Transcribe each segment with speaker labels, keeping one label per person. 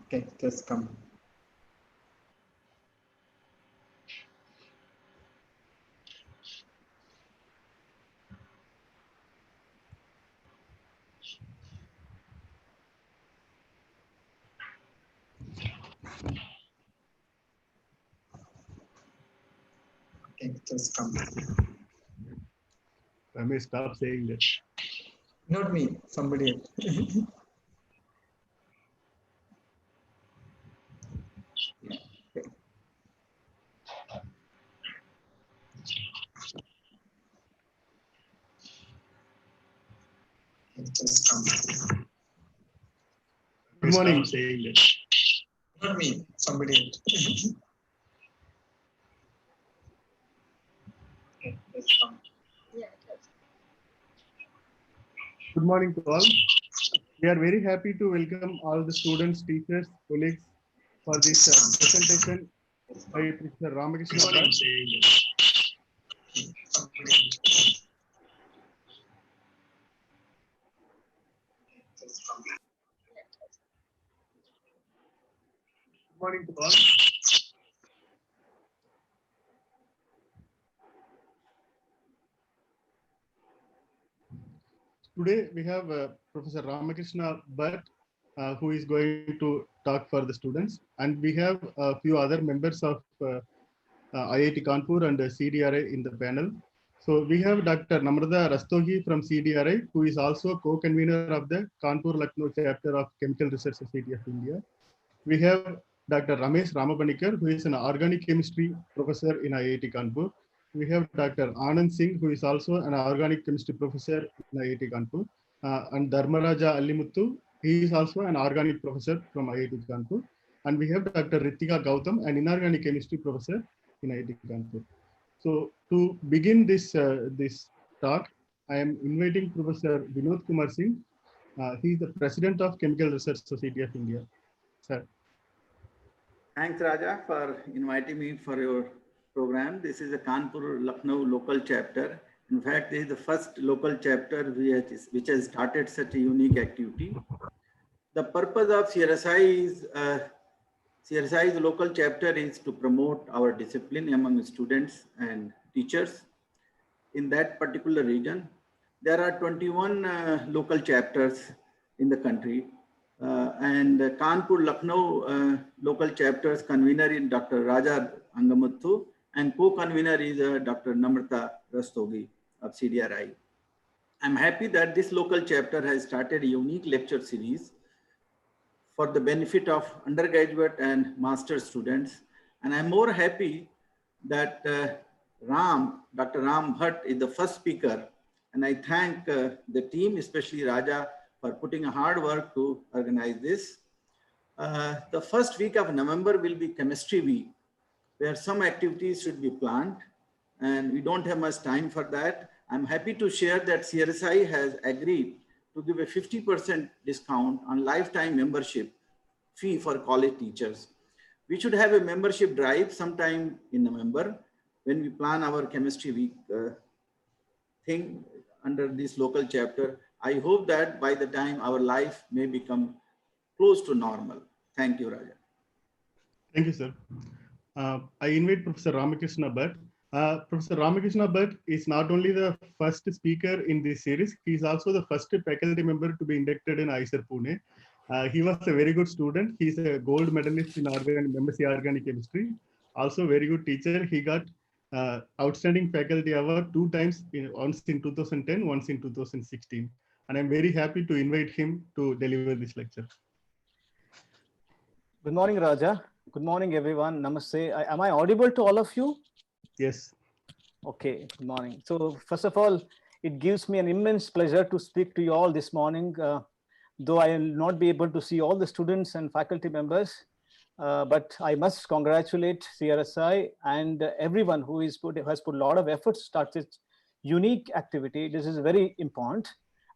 Speaker 1: Okay, just come. Okay, just come.
Speaker 2: I may stop saying that.
Speaker 1: Not me, somebody else. Just come.
Speaker 2: Good morning. Saying that.
Speaker 1: Not me, somebody else. Okay, just come.
Speaker 2: Good morning to all. We are very happy to welcome all the students, teachers, colleagues for this presentation by Professor Ramakrishna. Good morning to all. Today we have Professor Ramakrishna Bhat, who is going to talk for the students, and we have a few other members of IIT Kanpur and CDRI in the panel. So we have Dr. Namrata Rastogi from CDRI, who is also co-convener of the Kanpur-Lucknow chapter of Chemical Research Society of India. We have Dr. Ramesh Ramapanikar, who is an organic chemistry professor in IIT Kanpur. We have Dr. Anand Singh, who is also an organic chemistry professor in IIT Kanpur. And Dharmaraja Allimuthu, he is also an organic professor from IIT Kanpur. And we have Dr. Ritika Gautam, an inorganic chemistry professor in IIT Kanpur. So to begin this talk, I am inviting Professor Vinod Kumar Singh. He is the president of Chemical Research Society of India. Sir.
Speaker 3: Thanks, Raja, for inviting me for your program. This is a Kanpur-Lucknow local chapter. In fact, this is the first local chapter which has started such a unique activity. The purpose of CRSI's local chapter is to promote our discipline among students and teachers in that particular region. There are 21 local chapters in the country. And Kanpur-Lucknow local chapters convener is Dr. Raja Angamuthu and co-convener is Dr. Namrata Rastogi of CDRI. I'm happy that this local chapter has started a unique lecture series for the benefit of undergraduate and master students. And I'm more happy that Dr. Ram Bhat is the first speaker. And I thank the team, especially Raja, for putting a hard work to organize this. The first week of November will be chemistry week, where some activities should be planned, and we don't have much time for that. I'm happy to share that CRSI has agreed to give a 50% discount on lifetime membership fee for college teachers. We should have a membership drive sometime in November when we plan our chemistry week thing under this local chapter. I hope that by the time our life may become close to normal. Thank you, Raja.
Speaker 2: Thank you, sir. I invite Professor Ramakrishna Bhat. Professor Ramakrishna Bhat is not only the first speaker in this series, he is also the first faculty member to be inducted in IISER Pune. He was a very good student. He is a gold medalist in MSc Organic Chemistry. Also very good teacher. He got outstanding faculty award 2 times, once in 2010, once in 2016. And I'm very happy to invite him to deliver this lecture.
Speaker 4: Good morning, Raja. Good morning, everyone. Namaste. Am I audible to all of you?
Speaker 2: Yes.
Speaker 4: Okay, good morning. So first of all, it gives me an immense pleasure to speak to you all this morning, though I will not be able to see all the students and faculty members, but I must congratulate CRSI and everyone who has put a lot of efforts to start this unique activity. This is very important.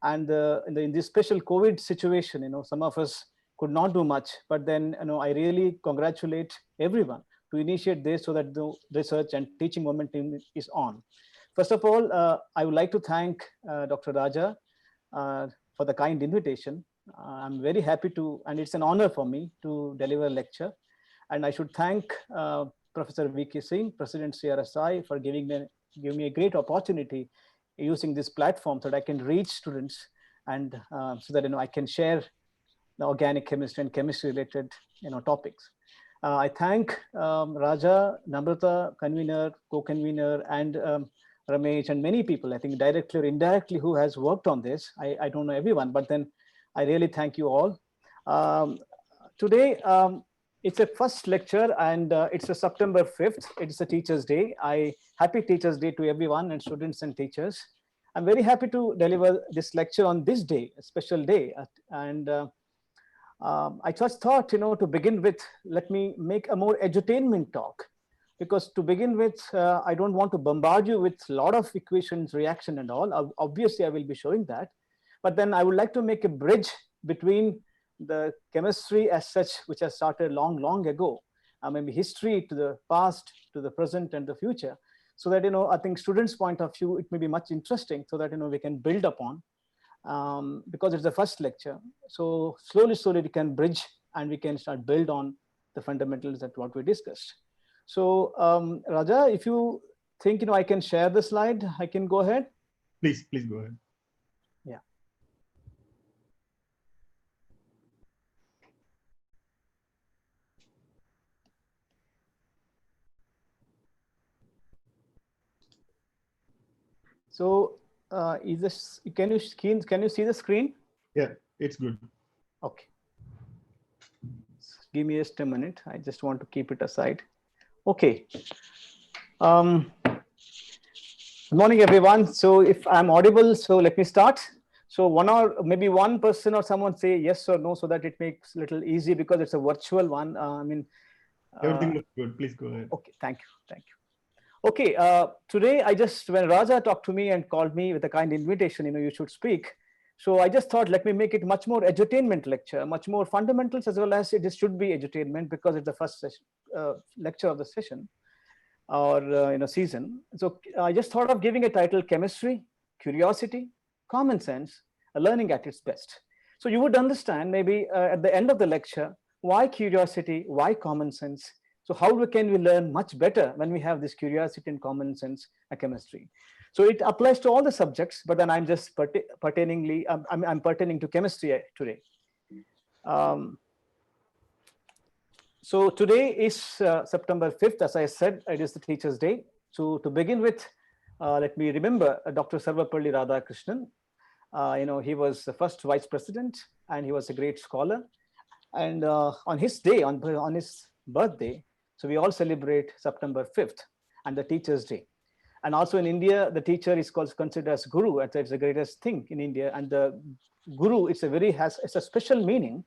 Speaker 4: And in this special COVID situation, some of us could not do much, but then I really congratulate everyone to initiate this so that the research and teaching momentum is on. First of all, I would like to thank Dr. Raja for the kind invitation. I'm very happy to, and it's an honor for me to deliver a lecture. And I should thank Professor V.K. Singh, President CRSI, for giving me a great opportunity using this platform so that I can reach students and so that I can share the organic chemistry and chemistry related topics. I thank Raja, Namrata, convener, co-convener, and Ramesh, and many people, I think directly or indirectly, who has worked on this. I don't know everyone, but then I really thank you all. Today, it's a first lecture, and it's a September 5th. It's a Teachers' Day. Happy Teachers' Day to everyone and students and teachers. I'm very happy to deliver this lecture on this day, a special day. And I just thought, to begin with, let me make a more edutainment talk. Because to begin with, I don't want to bombard you with a lot of equations, reaction and all. Obviously, I will be showing that. But then I would like to make a bridge between the chemistry as such, which has started long, long ago, maybe history to the past, to the present and the future. So that, I think students' point of view, it may be much interesting so that, we can build upon because it's the first lecture. So slowly, slowly we can bridge and we can start build on the fundamentals that what we discussed. So Raja, if you think, I can share the slide, I can go ahead.
Speaker 2: Please go ahead.
Speaker 4: Yeah. So is this, can you see the screen?
Speaker 2: Yeah, it's good.
Speaker 4: Okay. Give me just a minute. I just want to keep it aside. Okay. Good morning, everyone. So if I'm audible, so let me start. So maybe one person or someone say yes or no, so that it makes a little easy because it's a virtual one.
Speaker 2: Everything looks good. Please go ahead.
Speaker 4: Okay, thank you. Okay, today when Raja talked to me and called me with a kind invitation, you should speak. So I just thought, let me make it much more edutainment lecture, much more fundamentals as well as it should be edutainment because it's the first session, lecture of the session or season. So I just thought of giving a title: Chemistry, Curiosity, Common Sense, Learning at its Best. So you would understand maybe at the end of the lecture, why curiosity, why common sense? So how can we learn much better when we have this curiosity and common sense chemistry? So it applies to all the subjects, but then I'm just pertaining to chemistry today. So today is September 5th, as I said, it is the Teachers' Day. So to begin with, let me remember Dr. Sarvapalli Radhakrishnan. He was the first vice president and he was a great scholar. And on his day, on his birthday, so we all celebrate September 5th and the Teachers' Day. And also in India, the teacher is considered as guru. It's the greatest thing in India. And the guru, it's a special meaning.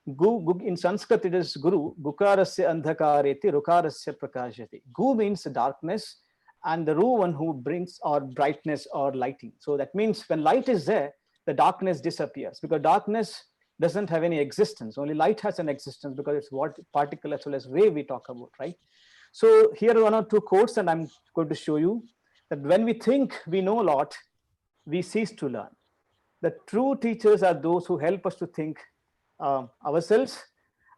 Speaker 4: In Sanskrit, it is guru. Gukarasya andhakareti rukarasya prakashati. Gu means darkness, and the ru, one who brings or brightness or lighting. So that means when light is there, the darkness disappears because darkness doesn't have any existence. Only light has an existence because it's what particle as well as wave we talk about, right? So here are one or two quotes, and I'm going to show you that when we think we know a lot, we cease to learn. The true teachers are those who help us to think ourselves.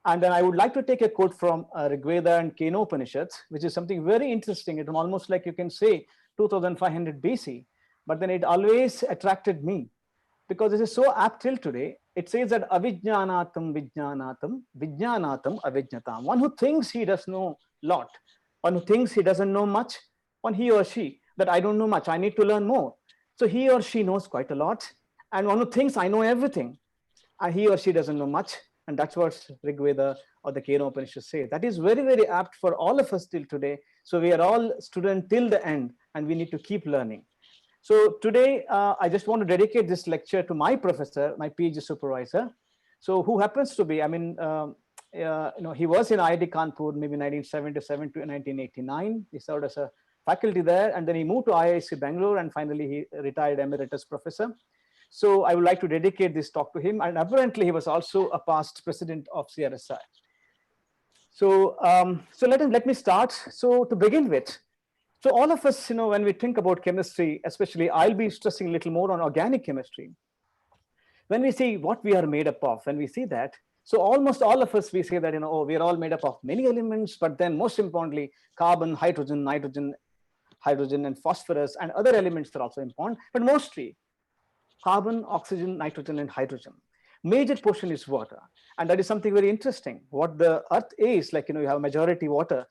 Speaker 4: And then I would like to take a quote from Rigveda and Kenopanishads, which is something very interesting. It's almost like you can say 2500 BC, but then it always attracted me because this is so apt till today. It says that avijñānatam vijñānatam vijñānatam avijñatam. One who thinks he does know a lot, one who thinks he doesn't know much, one he or she that I don't know much, I need to learn more. So he or she knows quite a lot. And one who thinks I know everything, and he or she doesn't know much. And that's what Rigveda or the Kenopanishads say. That is very, very apt for all of us till today. So we are all students till the end, and we need to keep learning. So today, I just want to dedicate this lecture to my professor, my PhD supervisor. So who happens to be, he was in IIT Kanpur, maybe 1977 to 1989. He served as a faculty there, and then he moved to IISc Bangalore, and finally he retired emeritus professor. So I would like to dedicate this talk to him. And apparently he was also a past president of CRSI. So, let me start. So to begin with, so all of us, when we think about chemistry, especially I'll be stressing a little more on organic chemistry. when we see what we are made up of, when we see that, so almost all of us, we say that, oh, we are all made up of many elements, but then most importantly, carbon, hydrogen, hydrogen and phosphorus and other elements are also important, but mostly carbon, oxygen, nitrogen, and hydrogen. Major portion is water. And that is something very interesting. What the earth is, like, you have majority water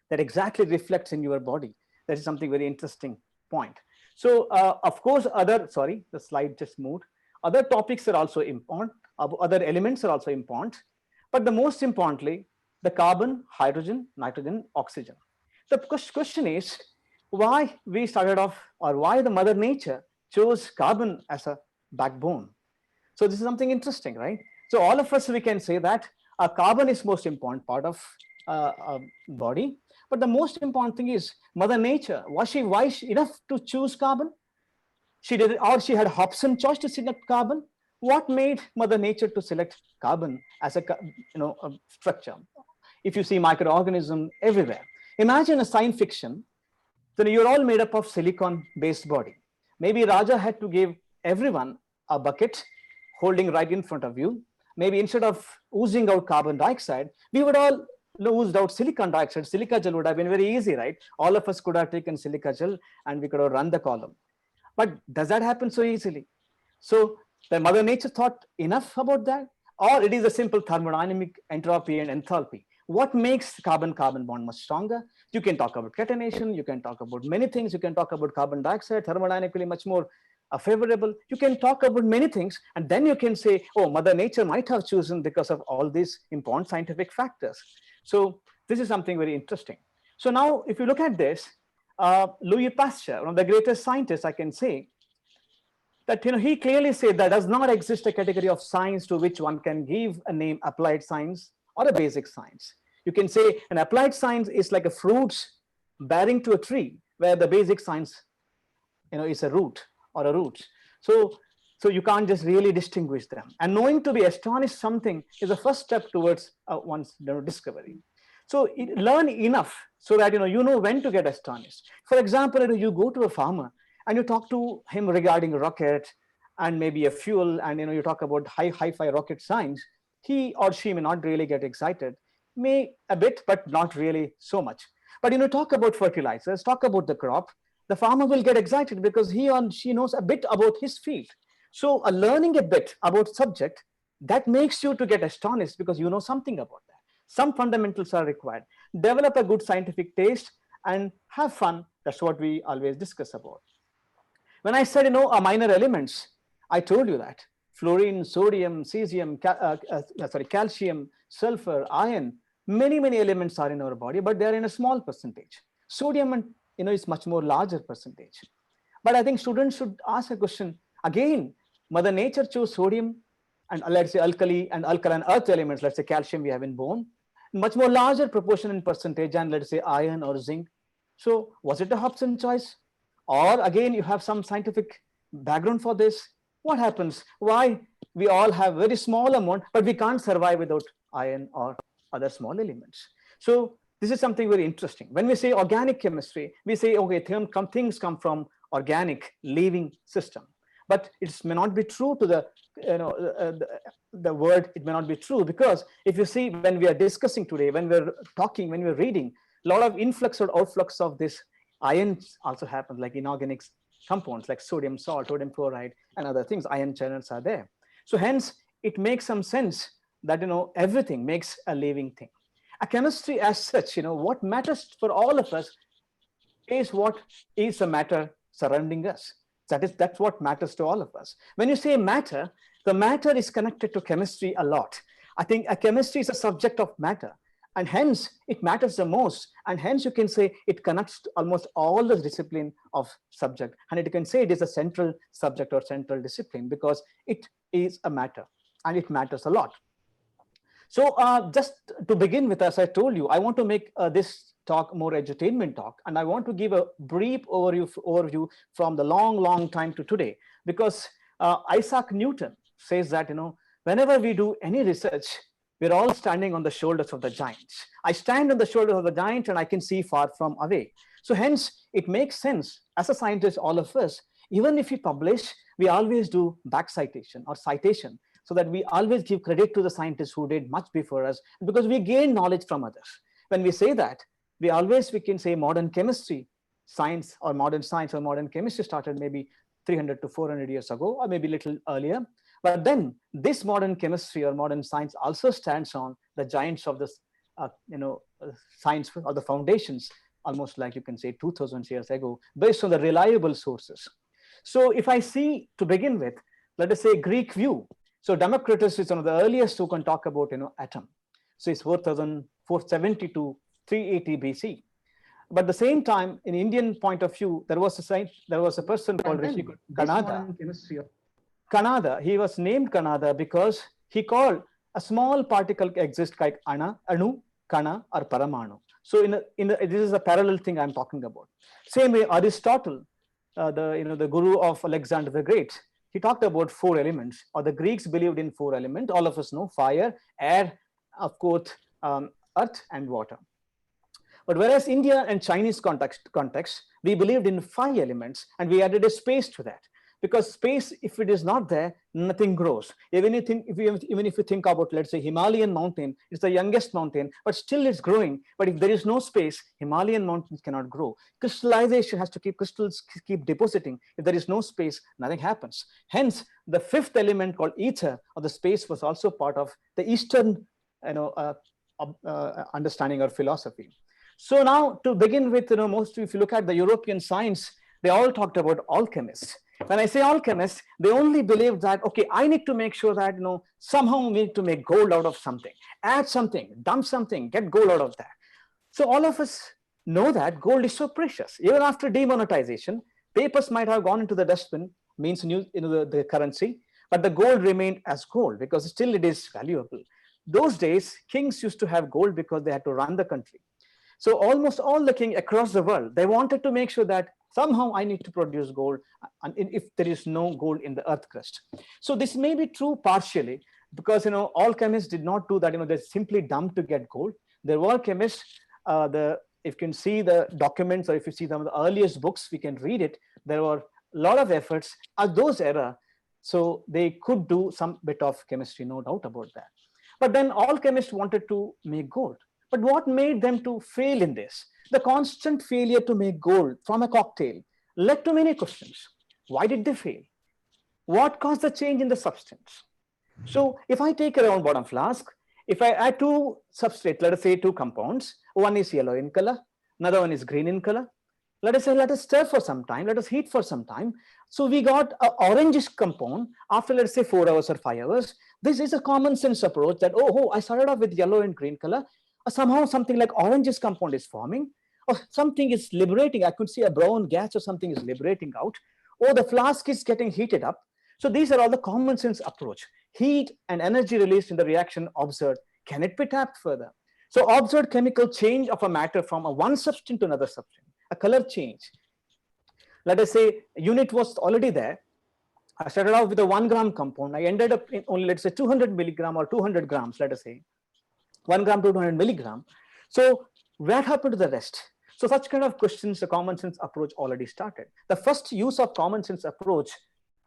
Speaker 4: that exactly reflects in your body. That is something very interesting point. So of course, sorry, the slide just moved. Other topics are also important. Other elements are also important. But the most importantly, the carbon, hydrogen, nitrogen, oxygen. The question is why we started off, or why the Mother Nature chose carbon as a backbone. So this is something interesting, right? So all of us, we can say that carbon is most important part of body. But the most important thing is Mother Nature. Was she wise enough to choose carbon? She did, or she had Hobson choice to select carbon? What made Mother Nature to select carbon as a structure? If you see microorganism everywhere, imagine a science fiction. So you're all made up of silicon-based body. Maybe Raja had to give everyone a bucket holding right in front of you. Maybe instead of oozing out carbon dioxide, we would all oozed out silicon dioxide. Silica gel would have been very easy, right? All of us could have taken silica gel and we could have run the column. But does that happen so easily? So the Mother Nature thought enough about that? Or it is a simple thermodynamic entropy and enthalpy? What makes carbon-carbon bond much stronger? You can talk about catenation, you can talk about many things, you can talk about carbon dioxide, thermodynamically much more favorable. You can talk about many things, and then you can say, oh, Mother Nature might have chosen because of all these important scientific factors. So this is something very interesting. So now, if you look at this, Louis Pasteur, one of the greatest scientists, I can say, that he clearly said that does not exist a category of science to which one can give a name applied science or a basic science. You can say an applied science is like a fruit bearing to a tree, where the basic science is a root or a root. So you can't just really distinguish them. And knowing to be astonished something is the first step towards one's discovery. So learn enough so that you know when to get astonished. For example, you go to a farmer and you talk to him regarding a rocket and maybe a fuel, and you talk about hi-fi rocket science. He or she may not really get excited, may a bit, but not really so much. But talk about fertilizers, talk about the crop, the farmer will get excited because he or she knows a bit about his field. So learning a bit about subject, that makes you to get astonished because you know something about that. Some fundamentals are required. Develop a good scientific taste and have fun. That's what we always discuss about. When I said, minor elements, I told you that fluorine, sodium, cesium, calcium, sulfur, iron, many elements are in our body, but they are in a small percentage. Sodium, is much more larger percentage. But I think students should ask a question. Again, Mother Nature chose sodium and let's say alkali and alkaline earth elements, let's say calcium we have in bone, much more larger proportion in percentage, and let's say iron or zinc. So was it a Hobson choice? Or again, you have some scientific background for this. What happens? Why we all have very small amount, but we can't survive without iron or other small elements. So this is something very interesting. When we say organic chemistry, we say, okay, things come from organic living system. But it may not be true to the word, it may not be true, because if you see when we are discussing today, when we're talking, when we're reading, a lot of influx or outflux of this ions also happens, like inorganic compounds like sodium salt, sodium chloride, and other things. Ion channels are there. So hence, it makes some sense that everything makes a living thing. A chemistry as such, what matters for all of us is what is the matter surrounding us. That's what matters to all of us. When you say matter, the matter is connected to chemistry a lot. I think a chemistry is a subject of matter, and hence it matters the most. And hence you can say it connects to almost all the discipline of subject. And you can say it is a central subject or central discipline because it is a matter and it matters a lot. So just to begin with, as I told you, I want to make this talk more edutainment talk, and I want to give a brief overview from the long time to today, because Isaac Newton says that whenever we do any research, we're all standing on the shoulders of the giants. I stand on the shoulders of the giant and I can see far from away. So hence it makes sense as a scientist, all of us, even if we publish, we always do back citation or citation, so that we always give credit to the scientists who did much before us, because we gain knowledge from others. When we say that, we can say modern chemistry, science or modern chemistry started maybe 300 to 400 years ago, or maybe a little earlier. But then this modern chemistry or modern science also stands on the giants of this, science or the foundations, almost like you can say 2000 years ago, based on the reliable sources. So if I see, to begin with, let us say Greek view. So Democritus is one of the earliest who can talk about, atom. So it's 470 to 380 BC. But at the same time, in Indian point of view, there was a person called Rishi Kanada. Kanada, he was named Kanada because he called a small particle exists like Anu, Kana, or Paramanu. So this is a parallel thing I'm talking about. Same way, Aristotle, the guru of Alexander the Great, he talked about 4 elements, or the Greeks believed in 4 elements. All of us know: fire, air, of course, earth, and water. But whereas India and Chinese context, we believed in 5 elements, and we added a space to that. Because space, if it is not there, nothing grows. Even if you think about, let's say, Himalayan mountain, it's the youngest mountain, but still it's growing. But if there is no space, Himalayan mountains cannot grow. Crystallization has to crystals keep depositing. If there is no space, nothing happens. Hence, the 5th element called ether, or the space, was also part of the Eastern understanding or philosophy. So now, to begin with, mostly if you look at the European science, they all talked about alchemists. When I say alchemists, they only believed that, okay, I need to make sure that, somehow we need to make gold out of something, add something, dump something, get gold out of that. So all of us know that gold is so precious. Even after demonetization, papers might have gone into the dustbin, means the currency, but the gold remained as gold because still it is valuable. Those days, kings used to have gold because they had to run the country. So almost all the kings across the world, they wanted to make sure that somehow I need to produce gold, and if there is no gold in the earth crust. So this may be true partially, because all chemists did not do that. They simply dumped to get gold. There were chemists. If you can see the documents, or if you see some of the earliest books, we can read it. There were a lot of efforts at those era, so they could do some bit of chemistry, no doubt about that. But then all chemists wanted to make gold. But what made them to fail in this? The constant failure to make gold from a cocktail led to many questions. Why did they fail? What caused the change in the substance? So if I take a round bottom flask, if I add 2 substrates, let us say 2 compounds, one is yellow in color, another one is green in color. Let us stir for some time, let us heat for some time. So we got an orangish compound after, let's say, 4 hours or 5 hours. This is a common sense approach that, I started off with yellow and green color. Somehow something like oranges compound is forming, or something is liberating. I could see a brown gas or something is liberating out, or the flask is getting heated up. So these are all the common sense approach. Heat and energy released in the reaction observed. Can it be tapped further? So observed chemical change of a matter from one substance to another substance, a color change. Let us say unit was already there. I started off with a 1 gram compound. I ended up in only, let's say, 200 milligram or 200 grams, let us say. 1 gram to 200 milligram. So what happened to the rest? So such kind of questions, the common sense approach already started. The first use of common sense approach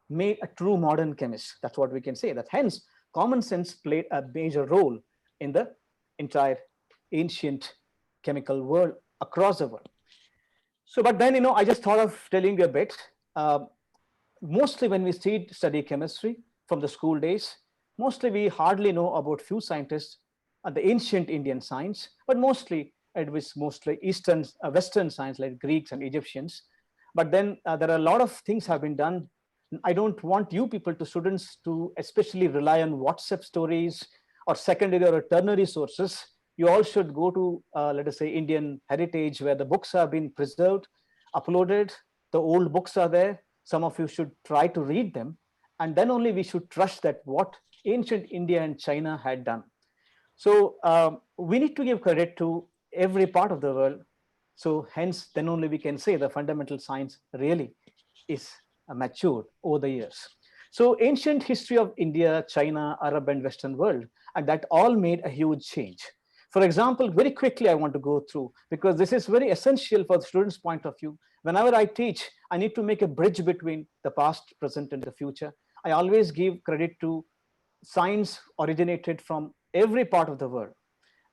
Speaker 4: made a true modern chemist. That's what we can say. That hence common sense played a major role in the entire ancient chemical world across the world. So, but then, I just thought of telling you a bit. Mostly when we study chemistry from the school days, mostly we hardly know about few scientists the ancient Indian science, but mostly it was mostly Western science like Greeks and Egyptians. But then there are a lot of things have been done. I don't want you students to especially rely on WhatsApp stories or secondary or tertiary sources. You all should go to, let us say, Indian heritage, where the books have been preserved, uploaded. The old books are there. Some of you should try to read them. And then only we should trust that what ancient India and China had done. So we need to give credit to every part of the world. So hence, then only we can say the fundamental science really is matured over the years. So ancient history of India, China, Arab and Western world, and that all made a huge change. For example, very quickly I want to go through, because this is very essential for the students' point of view. Whenever I teach, I need to make a bridge between the past, present, and the future. I always give credit to science originated from every part of the world.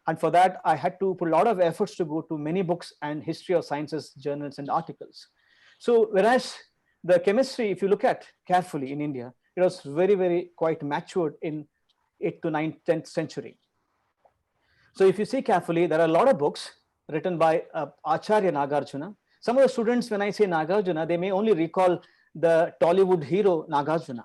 Speaker 4: And for that, I had to put a lot of efforts to go to many books and history of sciences, journals, and articles. So whereas the chemistry, if you look at carefully in India, it was very, very quite matured in 8th to 9th, 10th century. So if you see carefully, there are a lot of books written by Acharya Nagarjuna. Some of the students, when I say Nagarjuna, they may only recall the Tollywood hero Nagarjuna.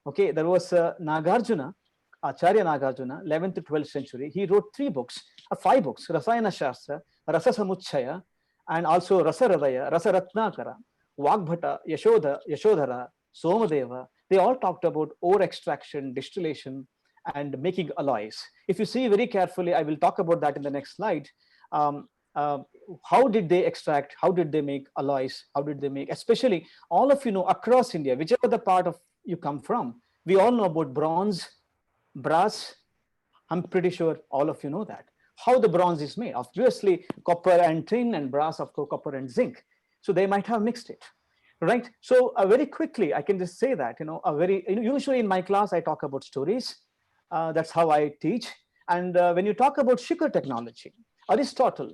Speaker 4: Okay, there was Nagarjuna, Acharya Nagarjuna, 11th to 12th century. He wrote 3 books, 5 books: Rasayana Shastra, Rasa Samuchaya, and also Rasa Radaya, Rasa Ratnakara, Vagbhata, Yashodhara, Somadeva. They all talked about ore extraction, distillation, and making alloys. If you see very carefully, I will talk about that in the next slide. How did they extract? How did they make alloys? How did they make, especially all of you know across India, whichever the part of you come from, we all know about bronze, brass. I'm pretty sure all of you know that. How the bronze is made, obviously copper and tin, and brass, of course, copper and zinc. So they might have mixed it, right? So very quickly, I can just say that, usually in my class, I talk about stories. That's how I teach. And when you talk about sugar technology, Aristotle,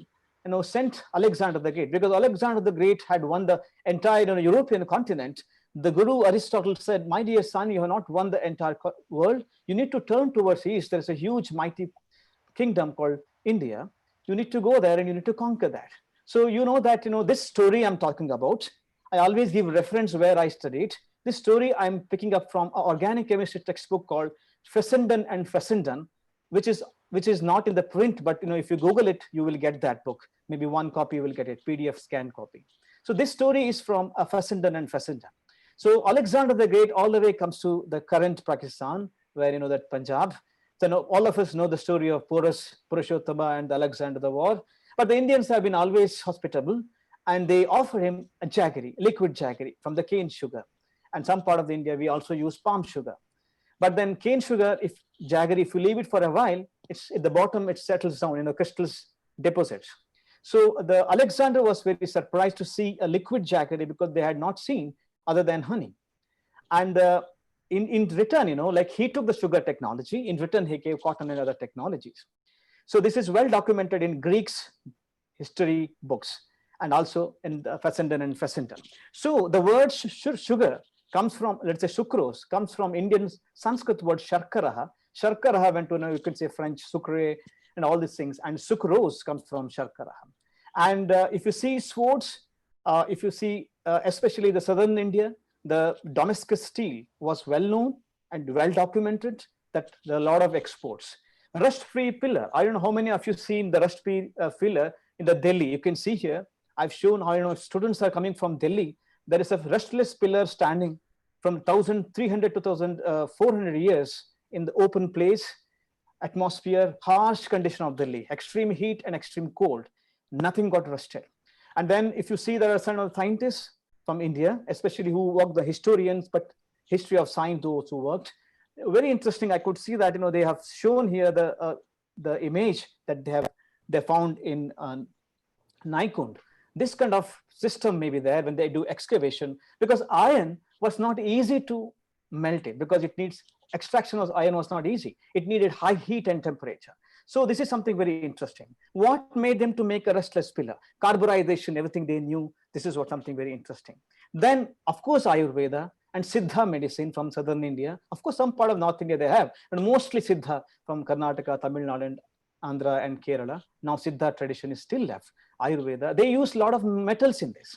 Speaker 4: sent Alexander the Great, because Alexander the Great had won the entire European continent. The Guru Aristotle said, "My dear son, you have not won the entire world. You need to turn towards east. There is a huge, mighty kingdom called India. You need to go there and you need to conquer that." So you know that, this story I'm talking about, I always give reference where I studied. This story I'm picking up from an organic chemistry textbook called Fessenden and Fessenden, which is not in the print, but if you Google it, you will get that book. Maybe one copy you will get it, PDF scan copy. So this story is from Fessenden and Fessenden. So Alexander the Great all the way comes to the current Pakistan, where that Punjab. So all of us know the story of Purushottama and Alexander the War. But the Indians have been always hospitable, and they offer him a jaggery, liquid jaggery from the cane sugar. And some part of India, we also use palm sugar. But then cane sugar, if jaggery, if you leave it for a while, it's at the bottom, it settles down, crystals deposits. So the Alexander was very surprised to see a liquid jaggery, because they had not seen other than honey. And in return, like he took the sugar technology, in return he gave cotton and other technologies. So this is well documented in Greek's history books, and also in Fessenden and Fessenden. So the word sugar comes from, let's say sucrose, comes from Indian Sanskrit word sharkaraha. Sharkaraha went to, you can say French sucre and all these things, and sucrose comes from sharkaraha. And if you see swords, if you see especially the southern India, the Damascus steel was well known and well documented, that there are a lot of exports. Rust-free pillar. I don't know how many of you seen the rust-free pillar in the Delhi. You can see here, I've shown how students are coming from Delhi. There is a rustless pillar standing from 1300 to 1400 years in the open place, atmosphere, harsh condition of Delhi, extreme heat and extreme cold. Nothing got rusted. And then if you see, there are some scientists from India, especially who work, the historians, but history of science, those who worked. Very interesting. I could see that they have shown here the image that they found in Nikund. This kind of system may be there when they do excavation, because iron was not easy to melt it, because it needs extraction of iron was not easy. It needed high heat and temperature. So this is something very interesting. What made them to make a rustless pillar? Carburization, everything they knew. This is what something very interesting. Then, of course, Ayurveda and Siddha medicine from southern India. Of course, some part of North India they have, but mostly Siddha from Karnataka, Tamil Nadu, and Andhra and Kerala. Now Siddha tradition is still left. Ayurveda, they use a lot of metals in this.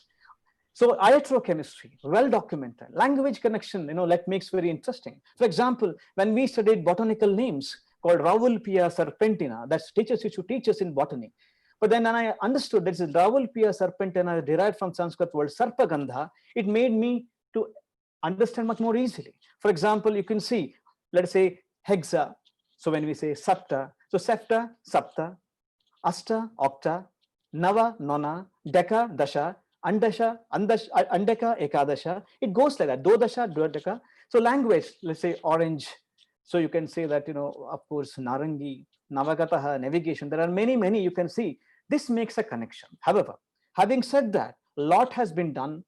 Speaker 4: So iatrochemistry, well documented. Language connection, that makes very interesting. For example, when we studied botanical names called Rauwolpia serpentina, that's teachers used to teach us in botany. But then when I understood that this is Rauwolpia serpentina derived from Sanskrit word sarpagandha, it made me to understand much more easily. For example, you can see, let's say hexa. So when we say sapta, so septa, sapta, asta, octa, nava, nona, deka, dasha, andasha, andeka, ekadasha. It goes like that. Dodasha, dodeka. So language, let's say orange. So you can say that, of course, narangi, navagataha, navigation. There are many, you can see. This makes a connection. However, having said that, a lot has been done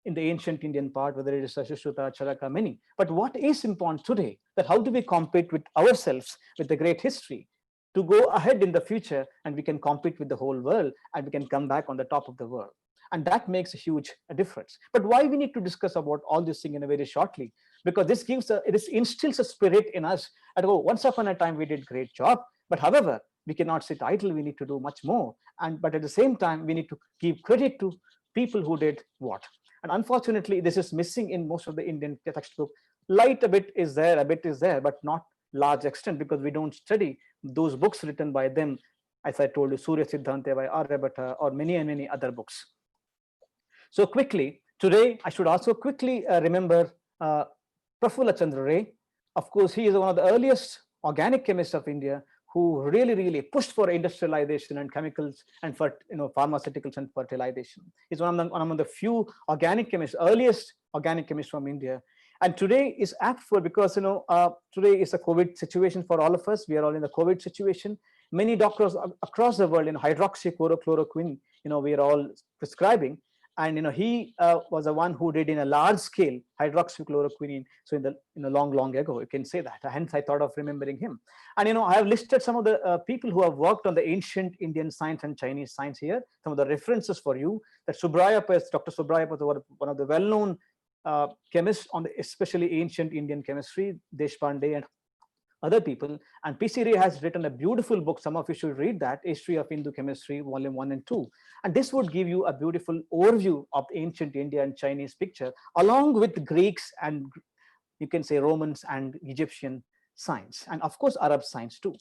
Speaker 4: in the ancient Indian part, whether it is Sushruta, Charaka, many. But what is important today, that how do we compete with ourselves, with the great history, to go ahead in the future, and we can compete with the whole world, and we can come back on the top of the world. And that makes a huge difference. But why we need to discuss about all this thing in a very shortly? Because this gives it instills a spirit in us. At once upon a time we did great job, but however, we cannot sit idle. We need to do much more. But at the same time, we need to give credit to people who did what. And unfortunately, this is missing in most of the Indian textbook. Light a bit is there, but not large extent, because we don't study those books written by them, as I told you, Surya Siddhanta by Aryabhatta, or many and many other books. So quickly, today, I should also quickly remember Prafulla Chandra Ray. Of course, he is one of the earliest organic chemists of India who really pushed for industrialization and chemicals and for pharmaceuticals and fertilization. He's one of the few organic chemists, earliest organic chemists from India. And today is apt for, because today is a COVID situation for all of us. We are all in the COVID situation. Many doctors across the world, hydroxychloroquine, we are all prescribing. And he was the one who did in a large scale hydroxychloroquine. So in the long ago, you can say that. Hence, I thought of remembering him. And I have listed some of the people who have worked on the ancient Indian science and Chinese science here. Some of the references for you. That Dr. Subrayappa was one of the well-known chemists on especially ancient Indian chemistry. Deshpande and other people, and P.C. Ray has written a beautiful book. Some of you should read that, History of Hindu Chemistry, Volume 1 and 2. And this would give you a beautiful overview of ancient India and Chinese picture, along with Greeks and you can say Romans and Egyptian science, and of course Arab science too.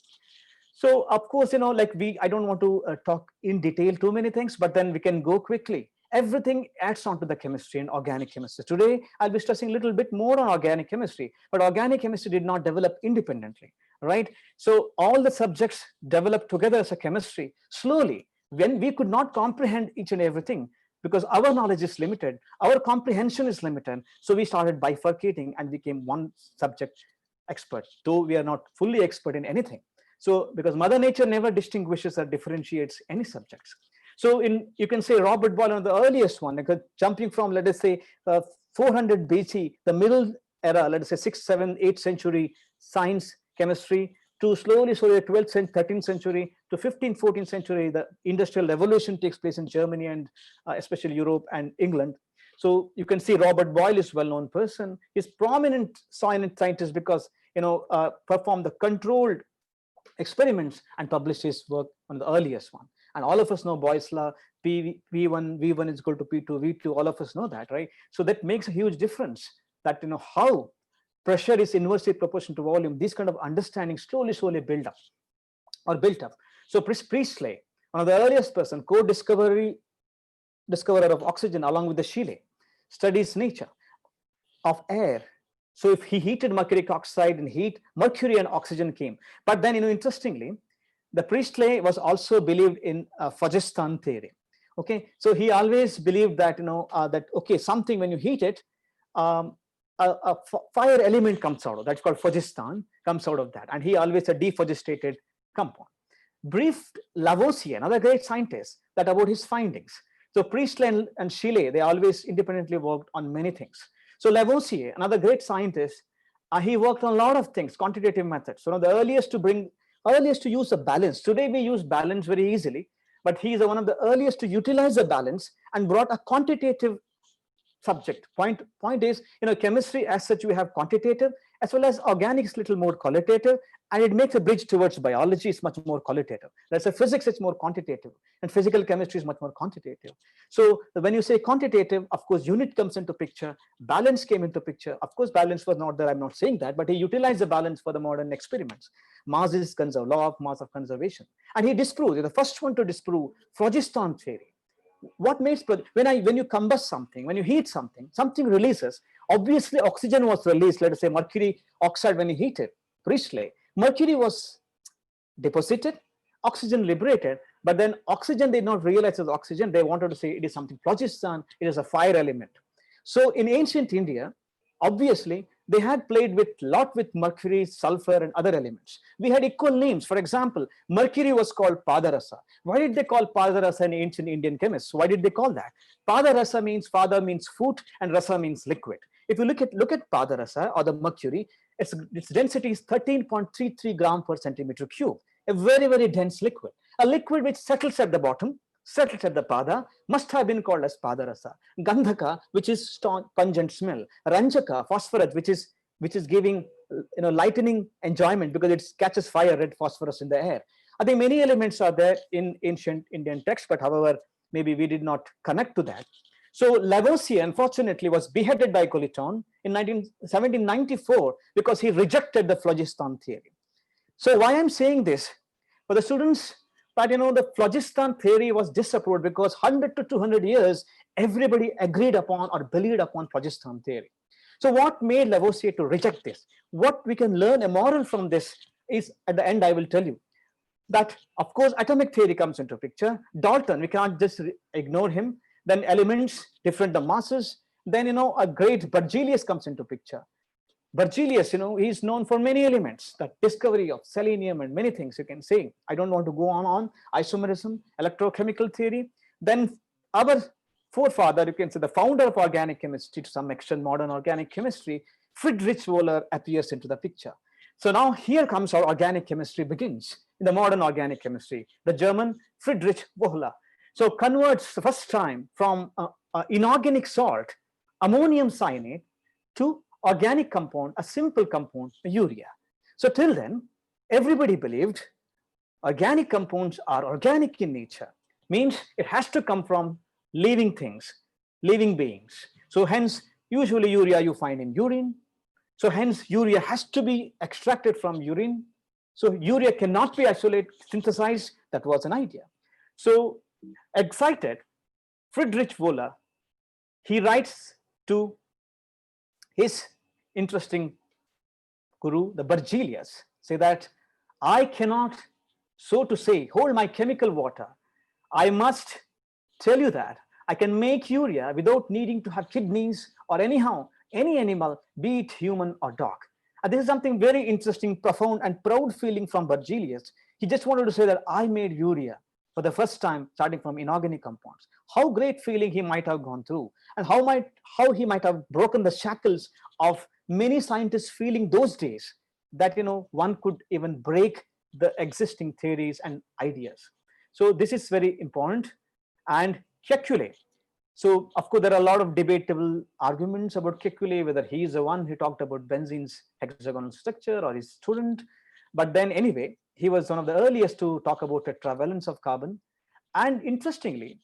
Speaker 4: So of course, I don't want to talk in detail too many things, but then we can go quickly. Everything adds on to the chemistry and organic chemistry. Today, I'll be stressing a little bit more on organic chemistry, but organic chemistry did not develop independently, right? So all the subjects developed together as a chemistry slowly, when we could not comprehend each and everything, because our knowledge is limited, our comprehension is limited. So we started bifurcating and became one subject expert, though we are not fully expert in anything. So because Mother Nature never distinguishes or differentiates any subjects. So you can say Robert Boyle, one of the earliest one, because jumping from, let us say, 400 BC, the middle era, let us say 6th, 7th, 8th century science, chemistry, to slowly 12th and 13th century, to 15th, 14th century, the industrial revolution takes place in Germany and especially Europe and England. So you can see Robert Boyle is a well-known person. He's prominent scientist because, performed the controlled experiments and published his work on the earliest one. And all of us know Boyle's law, V1 is equal to P2, V2, all of us know that, right? So that makes a huge difference, that, how pressure is inversely proportional to volume. These kind of understanding slowly built up. So Priestley, one of the earliest person, discoverer of oxygen along with the Scheele, studies nature of air. So if he heated mercuric oxide and mercury and oxygen came. But then, interestingly, the Priestley was also believed in phlogiston theory. Okay, so he always believed that something when you heat it, a fire element comes out of that's called phlogiston, comes out of that, and he always a dephlogistated compound. Briefed Lavoisier, another great scientist, that about his findings. So Priestley and Scheele, they always independently worked on many things. So Lavoisier, another great scientist, he worked on a lot of things, quantitative methods. So one of the earliest to use a balance. Today we use balance very easily, but he is one of the earliest to utilize the balance and brought a quantitative subject. Point is, chemistry as such, we have quantitative as well as organic is little more qualitative, and it makes a bridge towards biology is much more qualitative. Let's say physics is more quantitative and physical chemistry is much more quantitative. So when you say quantitative, of course, unit comes into picture, balance came into picture. Of course, balance was not there, I'm not saying that, but he utilized the balance for the modern experiments. Mass is conserved, law of mass of conservation. And he disproved, the first one to disprove phlogiston theory. What makes, when you combust something, when you heat something releases. Obviously, oxygen was released. Let us say mercury oxide when you heat it. Priestley, mercury was deposited, oxygen liberated, but then oxygen they did not realize as oxygen. They wanted to say it is something phlogiston, it is a fire element. So in ancient India, obviously, they had played with lot with mercury, sulfur, and other elements. We had equal names. For example, mercury was called Padarasa. Why did they call Padarasa in ancient Indian chemists? Why did they call that? Padarasa means father means foot, and rasa means liquid. If you look at Padarasa or the mercury, its density is 13.33 gram per centimeter cube. A very, very dense liquid. A liquid which settles at the bottom, settles at the pada, must have been called as Padarasa. Gandhaka, which is strong, pungent smell. Ranjaka, phosphorus, which is giving lightening enjoyment because it catches fire, red phosphorus in the air. I think many elements are there in ancient Indian texts, but however, maybe we did not connect to that. So Lavoisier, unfortunately, was beheaded by Colleton in 1794 because he rejected the phlogiston theory. So why I'm saying this, for the students, that the phlogiston theory was disapproved because 100 to 200 years, everybody agreed upon or believed upon phlogiston theory. So what made Lavoisier to reject this? What we can learn a moral from this is, at the end, I will tell you that, of course, atomic theory comes into picture. Dalton, we cannot just ignore him. Then elements, different the masses. Then, a great Berzelius comes into picture. Berzelius, he's known for many elements, the discovery of selenium and many things you can say. I don't want to go on isomerism, electrochemical theory. Then our forefather, you can say the founder of organic chemistry to some extent, modern organic chemistry, Friedrich Wöhler appears into the picture. So now here comes our organic chemistry begins in the modern organic chemistry, the German Friedrich Wöhler. So converts the first time from inorganic salt, ammonium cyanate, to organic compound, a simple compound, urea. So till then, everybody believed organic compounds are organic in nature, means it has to come from living things, living beings. So hence, usually urea you find in urine. So hence, urea has to be extracted from urine. So urea cannot be isolated, synthesized. That was an idea. So excited, Friedrich Wöhler, he writes to his interesting guru, the Berzelius, say that I cannot, so to say, hold my chemical water. I must tell you that I can make urea without needing to have kidneys or anyhow, any animal, be it human or dog. And this is something very interesting, profound, and proud feeling from Berzelius. He just wanted to say that I made urea for the first time, starting from inorganic compounds. How great feeling he might have gone through, and how he might have broken the shackles of many scientists feeling those days that one could even break the existing theories and ideas. So this is very important. And Kekule. So of course there are a lot of debatable arguments about Kekule, whether he is the one who talked about benzene's hexagonal structure or his student. But then anyway, he was one of the earliest to talk about tetravalence of carbon. And interestingly,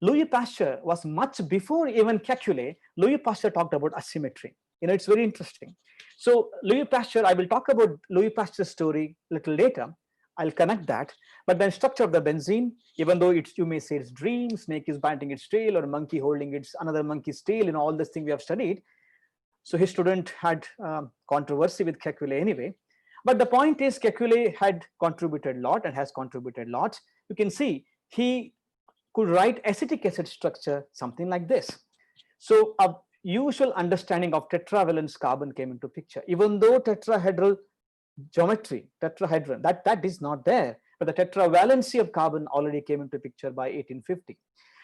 Speaker 4: Louis Pasteur was much before even Kekule. Louis Pasteur talked about asymmetry. It's very interesting. So Louis Pasteur, I will talk about Louis Pasteur's story a little later. I'll connect that. But then structure of the benzene, even though you may say it's dream, snake is biting its tail, or monkey holding another monkey's tail, all this thing we have studied. So his student had controversy with Kekule anyway. But the point is, Kekule had contributed a lot and has contributed a lot. You can see he could write acetic acid structure, something like this. So a usual understanding of tetravalence carbon came into picture, even though tetrahedral geometry, tetrahedron, that is not there, but the tetravalency of carbon already came into picture by 1850.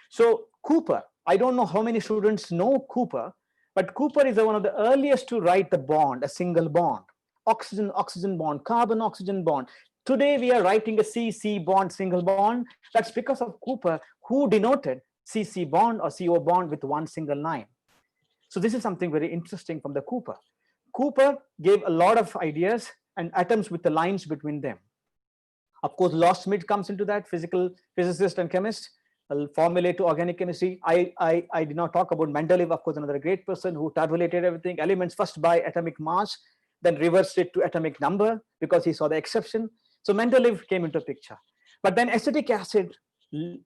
Speaker 4: So Cooper, I don't know how many students know Cooper, but Cooper is one of the earliest to write the bond, a single bond, oxygen bond, carbon oxygen bond. Today we are writing a CC bond, single bond. That's because of Cooper, who denoted CC bond or CO bond with one single line. So this is something very interesting from the Cooper. Cooper gave a lot of ideas and atoms with the lines between them. Of course, Lost Schmidt comes into that, physicist and chemist, formulate to organic chemistry. I did not talk about Mendeleev, of course, another great person who tabulated everything, elements first by atomic mass, then reversed it to atomic number because he saw the exception. So Mendeleev came into picture. But then acetic acid,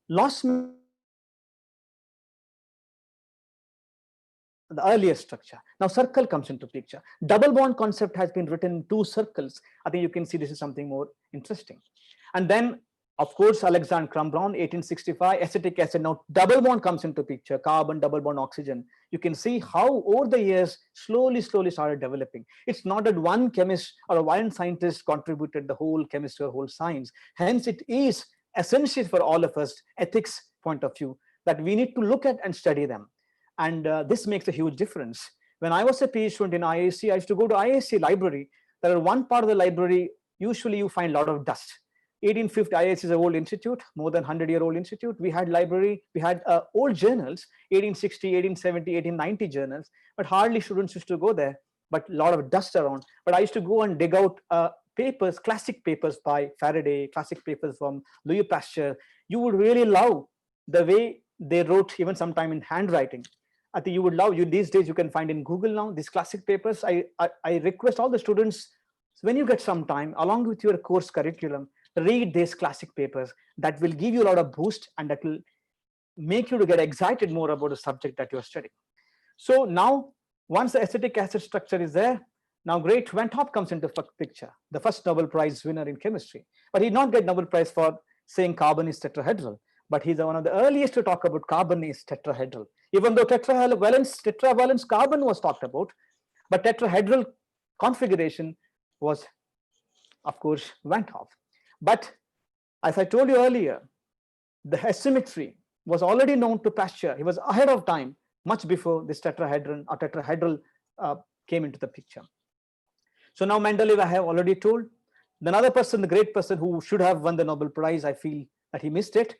Speaker 4: Lost Schmidt, the earliest structure. Now circle comes into picture. Double bond concept has been written in two circles. I think you can see this is something more interesting. And then Of course, Alexander Crumbron, 1865, acetic acid. Now, double bond comes into picture, carbon, double bond, oxygen. You can see how over the years, slowly started developing. It's not that one chemist or one scientist contributed the whole chemistry or whole science. Hence, it is essential for all of us, ethics point of view, that we need to look at and study them. And this makes a huge difference. When I was a PhD student in IISc, I used to go to IISc library. There are one part of the library, usually you find a lot of dust. 1850, IISc is an old institute, more than 100-year-old institute. We had library, we had old journals, 1860, 1870, 1890 journals, but hardly students used to go there, but a lot of dust around. But I used to go and dig out papers, classic papers by Faraday, classic papers from Louis Pasteur. You would really love the way they wrote, even sometime in handwriting. I think you would love, these days you can find in Google now, these classic papers. I request all the students, when you get some time, along with your course curriculum, read these classic papers. That will give you a lot of boost, and that will make you to get excited more about the subject that you're studying. So now, once the acetic acid structure is there, now great Van 't Hoff comes into the picture, the first Nobel Prize winner in chemistry. But he did not get Nobel Prize for saying carbon is tetrahedral, but he's one of the earliest to talk about carbon is tetrahedral. Even though tetravalence carbon was talked about, but tetrahedral configuration was, of course, Van 't Hoff. But as I told you earlier, the asymmetry was already known to Pasteur. He was ahead of time, much before this tetrahedral came into the picture. So now Mendeleev, I have already told. Another person, the great person who should have won the Nobel Prize, I feel that he missed it,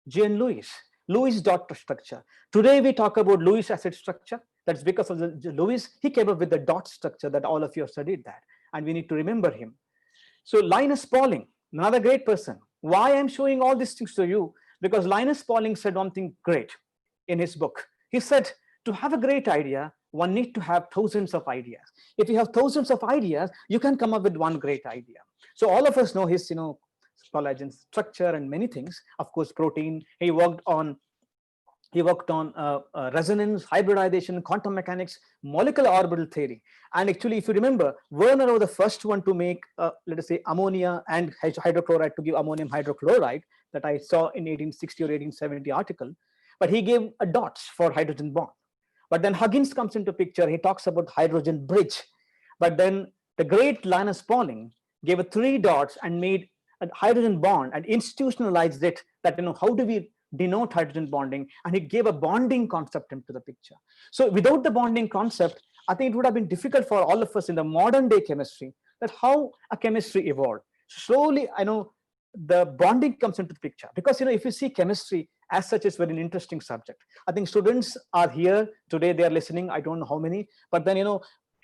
Speaker 4: Jean Louis. Louis dot structure. Today we talk about Louis acid structure. That's because of the Louis. He came up with the dot structure that all of you have studied that, and we need to remember him. So Linus Pauling, another great person. Why I'm showing all these things to you? Because Linus Pauling said one thing great in his book. He said, to have a great idea, one need to have thousands of ideas. If you have thousands of ideas, you can come up with one great idea. So all of us know his, collagen structure and many things. Of course, protein. He worked on resonance, hybridization, quantum mechanics, molecular orbital theory. And actually, if you remember, Werner was the first one to make, let us say, ammonia and hydrochloride to give ammonium hydrochloride that I saw in 1860 or 1870 article. But he gave a dots for hydrogen bond. But then Huggins comes into picture. He talks about hydrogen bridge. But then the great Linus Pauling gave a 3 dots and made a hydrogen bond and institutionalized it. That how do we denote hydrogen bonding, and it gave a bonding concept into the picture. So without the bonding concept, I think it would have been difficult for all of us in the modern day chemistry, that how a chemistry evolved. Slowly, the bonding comes into the picture, because if you see chemistry as such, is very interesting subject. I think students are here today, they are listening, I don't know how many, but then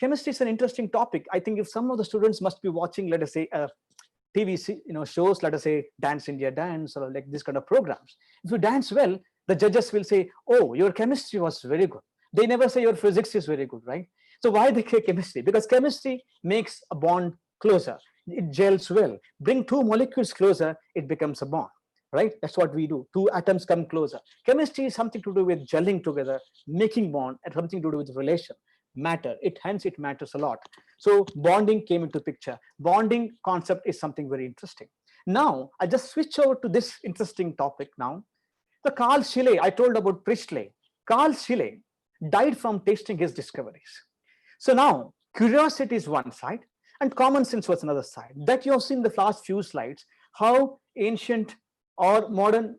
Speaker 4: chemistry is an interesting topic. I think if some of the students must be watching, let us say, TV shows, let us say Dance India Dance, or like this kind of programs. If you dance well, the judges will say, oh, your chemistry was very good. They never say your physics is very good, right? So why they say chemistry? Because chemistry makes a bond closer. It gels well. Bring 2 molecules closer, it becomes a bond, right? That's what we do. 2 atoms come closer. Chemistry is something to do with gelling together, making bond, and something to do with relation. Matter, hence it matters a lot. So bonding came into picture. Bonding concept is something very interesting. Now I just switch over to this interesting topic now. The Carl Scheele, I told about Priestley. Carl Scheele died from tasting his discoveries. So now curiosity is one side and common sense was another side. That you have seen the last few slides, how ancient or modern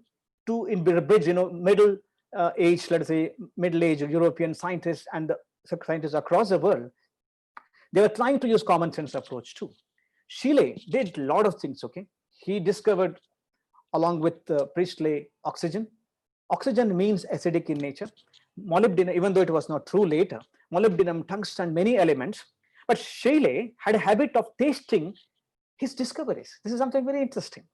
Speaker 4: to in bridge, middle age, let's say middle age European scientists and the scientists across the world, they were trying to use common sense approach too. Scheele did a lot of things, okay? He discovered, along with Priestley, oxygen. Oxygen means acidic in nature. Molybdenum, even though it was not true later, molybdenum, tungsten, many elements. But Scheele had a habit of tasting his discoveries. This is something very interesting.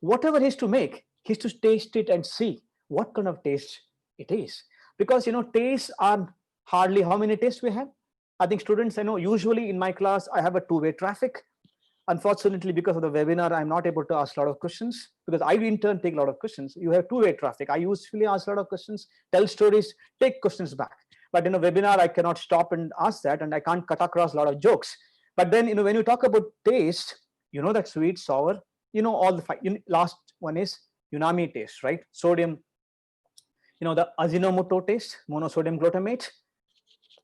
Speaker 4: Whatever he is to make, he is to taste it and see what kind of taste it is. Because, tastes are hardly how many tastes we have. I think students, usually in my class, I have a 2-way traffic. Unfortunately, because of the webinar, I'm not able to ask a lot of questions because I in turn take a lot of questions. You have 2-way traffic. I usually ask a lot of questions, tell stories, take questions back. But in a webinar, I cannot stop and ask that, and I can't cut across a lot of jokes. But then, when you talk about taste, that sweet, sour, all the last One is Unami taste, right? Sodium, the Ajinomoto taste, monosodium glutamate.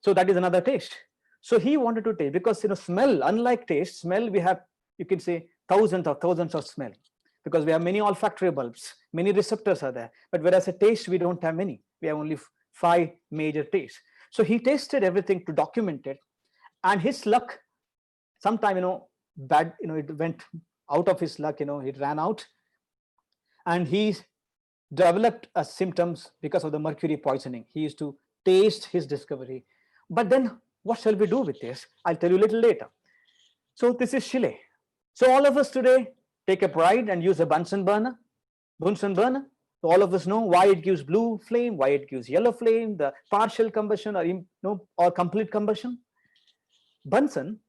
Speaker 4: So that is another taste. So he wanted to taste, because smell, unlike taste, smell we have, you can say, thousands of smell, because we have many olfactory bulbs, many receptors are there. But whereas a taste, we don't have many. We have only 5 major tastes. So he tasted everything to document it, and his luck, sometime bad, it went out of his luck. It ran out, and he developed symptoms because of the mercury poisoning. He used to taste his discovery. But then what shall we do with this? I'll tell you a little later. So this is Chile. So all of us today take a pride and use a Bunsen burner. Bunsen burner. So all of us know why it gives blue flame, why it gives yellow flame, the partial combustion or complete combustion. Bunsen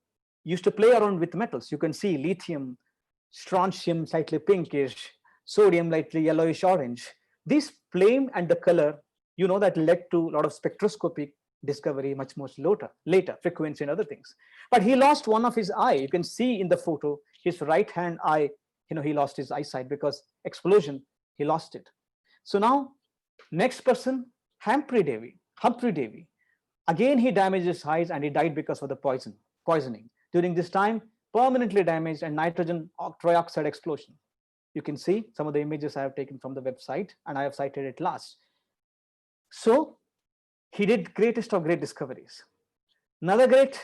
Speaker 4: used to play around with metals. You can see lithium, strontium, slightly pinkish, sodium, lightly yellowish orange. This flame and the color, that led to a lot of spectroscopic discovery much later, frequency and other things. But he lost one of his eye. You can see in the photo, his right hand eye, he lost his eyesight because explosion, he lost it. So now, next person, Humphrey Davy. Again, he damaged his eyes and he died because of the poisoning. During this time, permanently damaged and nitrogen trioxide explosion. You can see some of the images I have taken from the website, and I have cited it last. So he did greatest of great discoveries. Another great,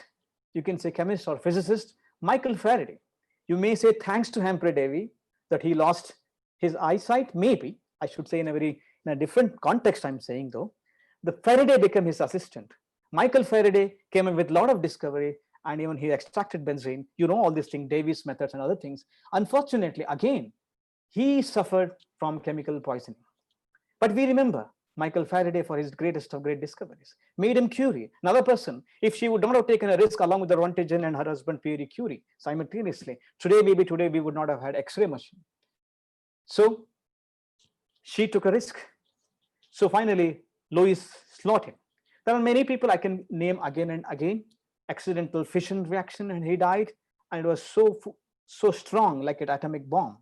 Speaker 4: you can say, chemist or physicist, Michael Faraday. You may say thanks to Humphrey Davy that he lost his eyesight. Maybe I should say in a different context. I'm saying though, the Faraday became his assistant. Michael Faraday came in with a lot of discovery, and even he extracted benzene. All these things, Davis methods and other things. Unfortunately, again, he suffered from chemical poisoning. But we remember Michael Faraday for his greatest of great discoveries. Madame Curie, another person, if she would not have taken a risk along with the Roentgen and her husband Pierre Curie simultaneously, today we would not have had X-ray machine. So she took a risk. So finally, Louis Slotin. There are many people I can name again and again. Accidental fission reaction, and he died, and it was so strong, like an atomic bomb.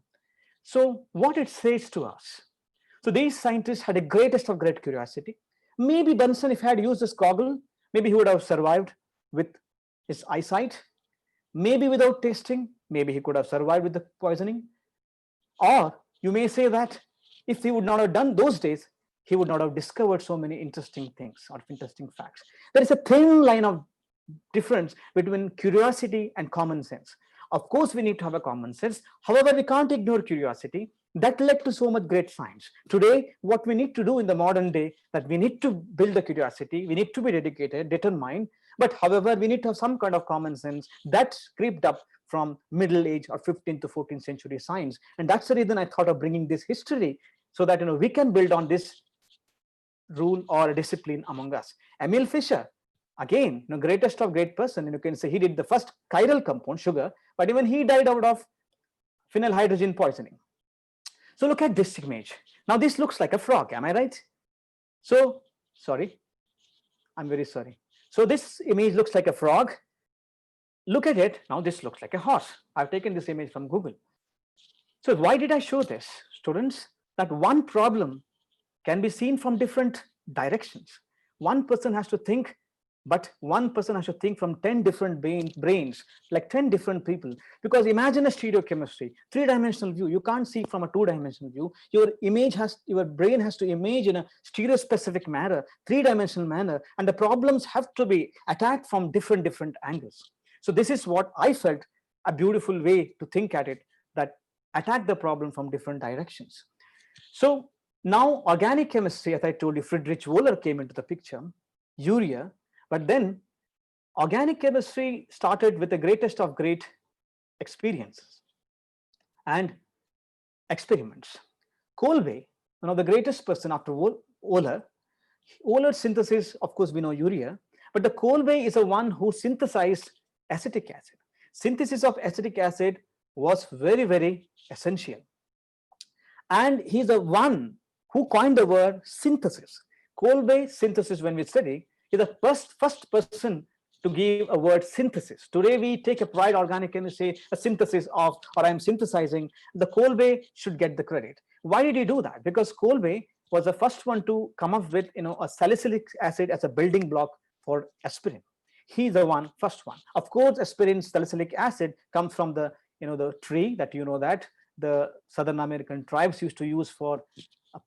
Speaker 4: So what it says to us, so these scientists had a greatest of great curiosity. Maybe Bunsen, if he had used this goggle, maybe he would have survived with his eyesight. Maybe without tasting, maybe he could have survived with the poisoning. Or you may say that if he would not have done those days, he would not have discovered so many interesting things or interesting facts. There is a thin line of difference between curiosity and common sense. Of course, we need to have a common sense. However, we can't ignore curiosity. That led to so much great science. Today, what we need to do in the modern day, that we need to build the curiosity, we need to be dedicated, determined, but however, we need to have some kind of common sense that crept up from middle age or 15th to 14th century science. And that's the reason I thought of bringing this history, so that we can build on this rule or discipline among us. Emil Fischer, again, greatest of great person, you can say he did the first chiral compound, sugar, but even he died out of phenyl hydrogen poisoning. So look at this image. Now this looks like a frog, am I right? So, sorry, I'm very sorry. So this image looks like a frog. Look at it, now this looks like a horse. I've taken this image from Google. So why did I show this, students? That one problem can be seen from different directions. One person has to think, but one person has to think from 10 different brains, like 10 different people. Because imagine a stereochemistry, 3-dimensional view. You can't see from a 2-dimensional view. Your brain has to image in a stereo-specific manner, 3-dimensional manner, and the problems have to be attacked from different angles. So this is what I felt a beautiful way to think at it, that attack the problem from different directions. So now organic chemistry, as I told you, Friedrich Wöhler came into the picture, urea. But then organic chemistry started with the greatest of great experiences and experiments. Kolbe, one of the greatest person after Wöhler, Wöhler's synthesis, of course, we know urea, but the Kolbe is the one who synthesized acetic acid. Synthesis of acetic acid was very, very essential. And he's the one who coined the word synthesis. Kolbe synthesis, when we study, is the first person to give a word synthesis. Today we take a pride, organic chemistry, a synthesis of, or I'm synthesizing. The Kolbe should get the credit. Why did he do that? Because Kolbe was the first one to come up with, a salicylic acid as a building block for aspirin. He's the first one. Of course, aspirin, salicylic acid comes from the, the tree that that the Southern American tribes used to use for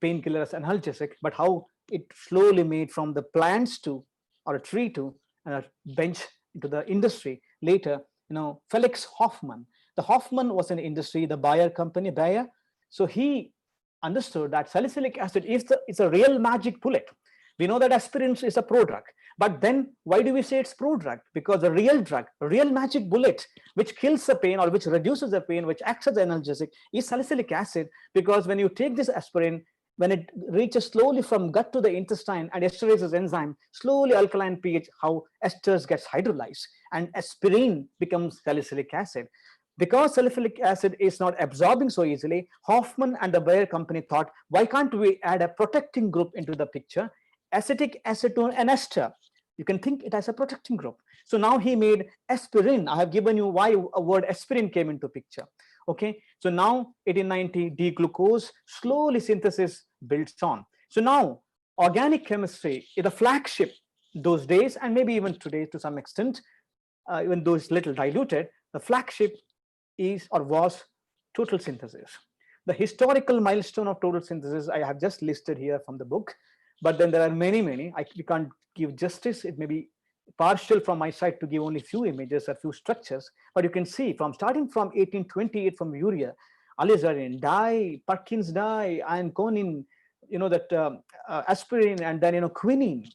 Speaker 4: painkillers and analgesic, but how it slowly made from the plants to, or a tree to, a bench into the industry. Later, Felix Hoffman. The Hoffman was an industry, the Bayer company, Bayer. So he understood that salicylic acid is a real magic bullet. We know that aspirin is a prodrug, but then why do we say it's prodrug? Because the real drug, real magic bullet, which kills the pain or which reduces the pain, which acts as an analgesic, is salicylic acid. Because when you take this aspirin, when it reaches slowly from gut to the intestine and esterases enzyme, slowly alkaline pH, how esters gets hydrolyzed and aspirin becomes salicylic acid. Because salicylic acid is not absorbing so easily, Hoffman and the Bayer company thought, why can't we add a protecting group into the picture? Acetic, acetone, and ester. You can think it as a protecting group. So now he made aspirin. I have given you why a word aspirin came into picture. Okay, so now 1890 D-glucose, slowly synthesis builds on. So now organic chemistry is the flagship those days, and maybe even today to some extent, even though it's little diluted, the flagship is or was total synthesis. The historical milestone of total synthesis I have just listed here from the book, but then there are many. We can't give justice. It may be partial from my side to give only few images or few structures, but you can see from starting from 1828 from urea, alizarin, dye, Perkins dye, and conin, aspirin, and then quinine,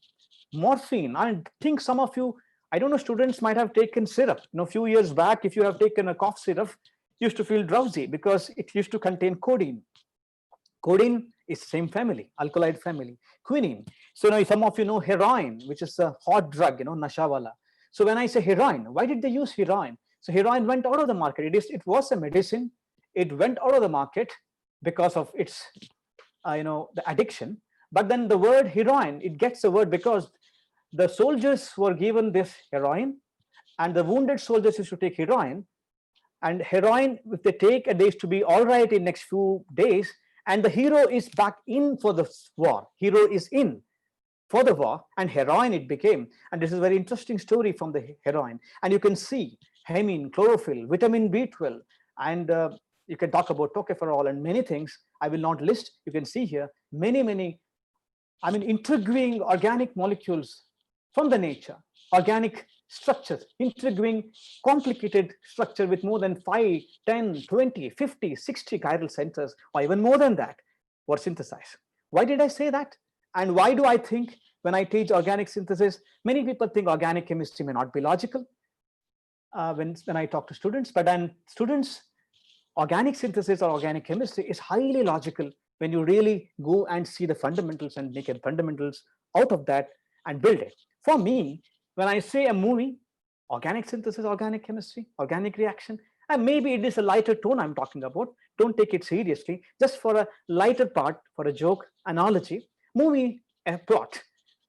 Speaker 4: morphine. I think some of you, I don't know, students might have taken syrup. A few years back, if you have taken a cough syrup, you used to feel drowsy because it used to contain codeine. Codeine is same family, alkaloid family. Quinine. So now some of you know heroin, which is a hot drug, nashawala. So when I say heroin, why did they use heroin? So heroin went out of the market. It was a medicine. It went out of the market because of its, the addiction. But then the word heroin, it gets the word because the soldiers were given this heroin, and the wounded soldiers used to take heroin. And heroin, if they take, and they used to be all right in next few days, and the hero is back in for the war. Hero is in for the war, and heroin it became. And this is a very interesting story from the heroin. And you can see hemine, chlorophyll, vitamin B12, and you can talk about tocopherol and many things. I will not list. You can see here many, intriguing organic molecules from the nature, organic structures, intriguing, complicated structure with more than 5, 10, 20, 50, 60 chiral centers, or even more than that, were synthesized. Why did I say that? And why do I think when I teach organic synthesis, many people think organic chemistry may not be logical when I talk to students, but then students, organic synthesis or organic chemistry is highly logical when you really go and see the fundamentals and make fundamentals out of that and build it. For me, when I say a movie, organic synthesis, organic chemistry, organic reaction, and maybe it is a lighter tone I'm talking about. Don't take it seriously. Just for a lighter part, for a joke, analogy, movie, a plot.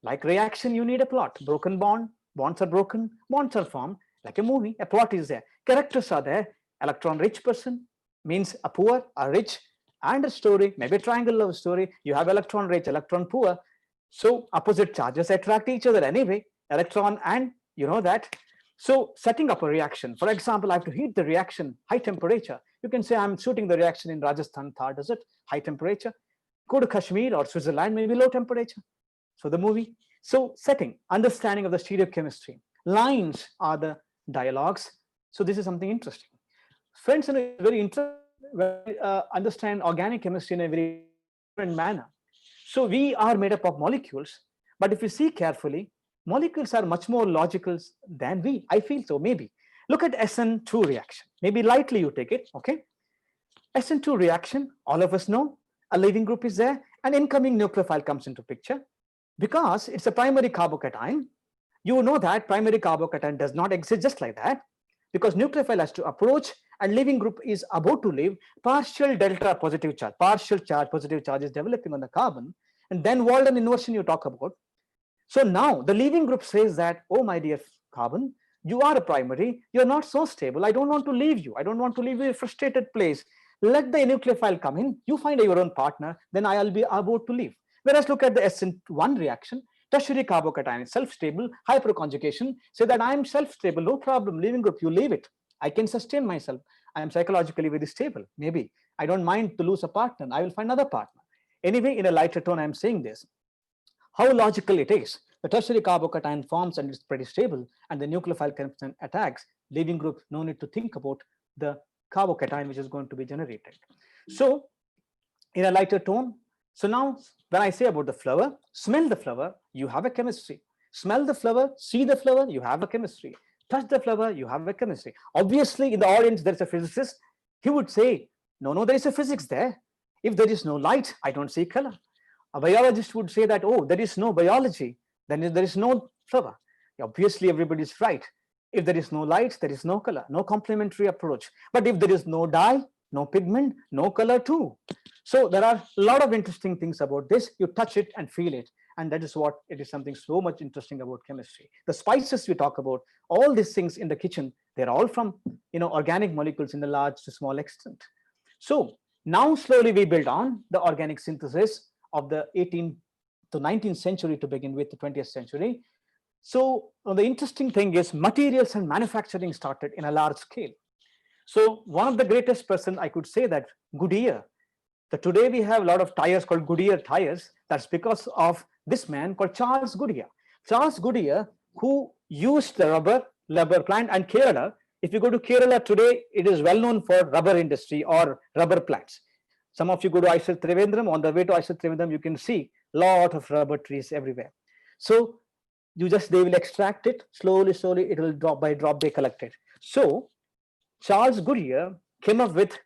Speaker 4: Like reaction, you need a plot. Broken bond, bonds are broken, bonds are formed. Like a movie, a plot is there. Characters are there. Electron-rich person means a poor, a rich, and a story, maybe a triangle love story. You have electron-rich, electron-poor. So opposite charges attract each other anyway. Electron and that. So setting up a reaction, for example, I have to heat the reaction, high temperature. You can say I'm shooting the reaction in Rajasthan, Thar Desert, high temperature. Go to Kashmir or Switzerland, maybe low temperature. So the movie. So setting, understanding of the stereochemistry. Lines are the dialogues. So this is something interesting. Friends, it's very interesting when we understand organic chemistry in a very different manner. So we are made up of molecules, but if you see carefully, molecules are much more logical than we. I feel so, maybe. Look at SN2 reaction. Maybe lightly you take it, okay? SN2 reaction, all of us know, a leaving group is there, an incoming nucleophile comes into picture. Because it's a primary carbocation, you know that primary carbocation does not exist just like that, because nucleophile has to approach and leaving group is about to leave, partial delta positive charge, partial charge, positive charge is developing on the carbon, and then Walden inversion you talk about. So now the leaving group says that, oh my dear carbon. You are a primary. You're not so stable. I don't want to leave you. I don't want to leave you in a frustrated place. Let the nucleophile come in. You find your own partner. Then I'll be about to leave. Whereas look at the SN1 reaction. Tertiary carbocation is self-stable, hyperconjugation. Say that I'm self-stable, no problem. Leaving group, you leave it. I can sustain myself. I am psychologically very stable. Maybe I don't mind to lose a partner. I will find another partner. Anyway, in a lighter tone, I'm saying this. How logical it is. The tertiary carbocation forms and it's pretty stable, and the nucleophile connection attacks. Leaving group, no need to think about the carbocation which is going to be generated. So, in a lighter tone, so now when I say about the flower, smell the flower, you have a chemistry. Smell the flower, see the flower, you have a chemistry. Touch the flower, you have a chemistry. Obviously, in the audience, there's a physicist. He would say, no, there is a physics there. If there is no light, I don't see color. A biologist would say that, oh, there is no biology, then there is no flower. Obviously, everybody is right. If there is no light, there is no color, no complementary approach. But if there is no dye, no pigment, no color too. So there are a lot of interesting things about this. You touch it and feel it. And that is what it is, something so much interesting about chemistry. The spices we talk about, all these things in the kitchen, they're all from organic molecules in the large to small extent. So now slowly we build on the organic synthesis of the 18th to 19th century to begin with, the 20th century. So the interesting thing is materials and manufacturing started in a large scale. So one of the greatest person, I could say that Goodyear. So today we have a lot of tires called Goodyear tires. That's because of this man called Charles Goodyear. Charles Goodyear, who used the rubber plant, and Kerala. If you go to Kerala today, it is well known for rubber industry or rubber plants. Some of you go to IISER Trivandrum. On the way to IISER Trivandrum, you can see a lot of rubber trees everywhere. So they will extract it slowly, it will drop by drop be collected. So Charles Goodyear came up with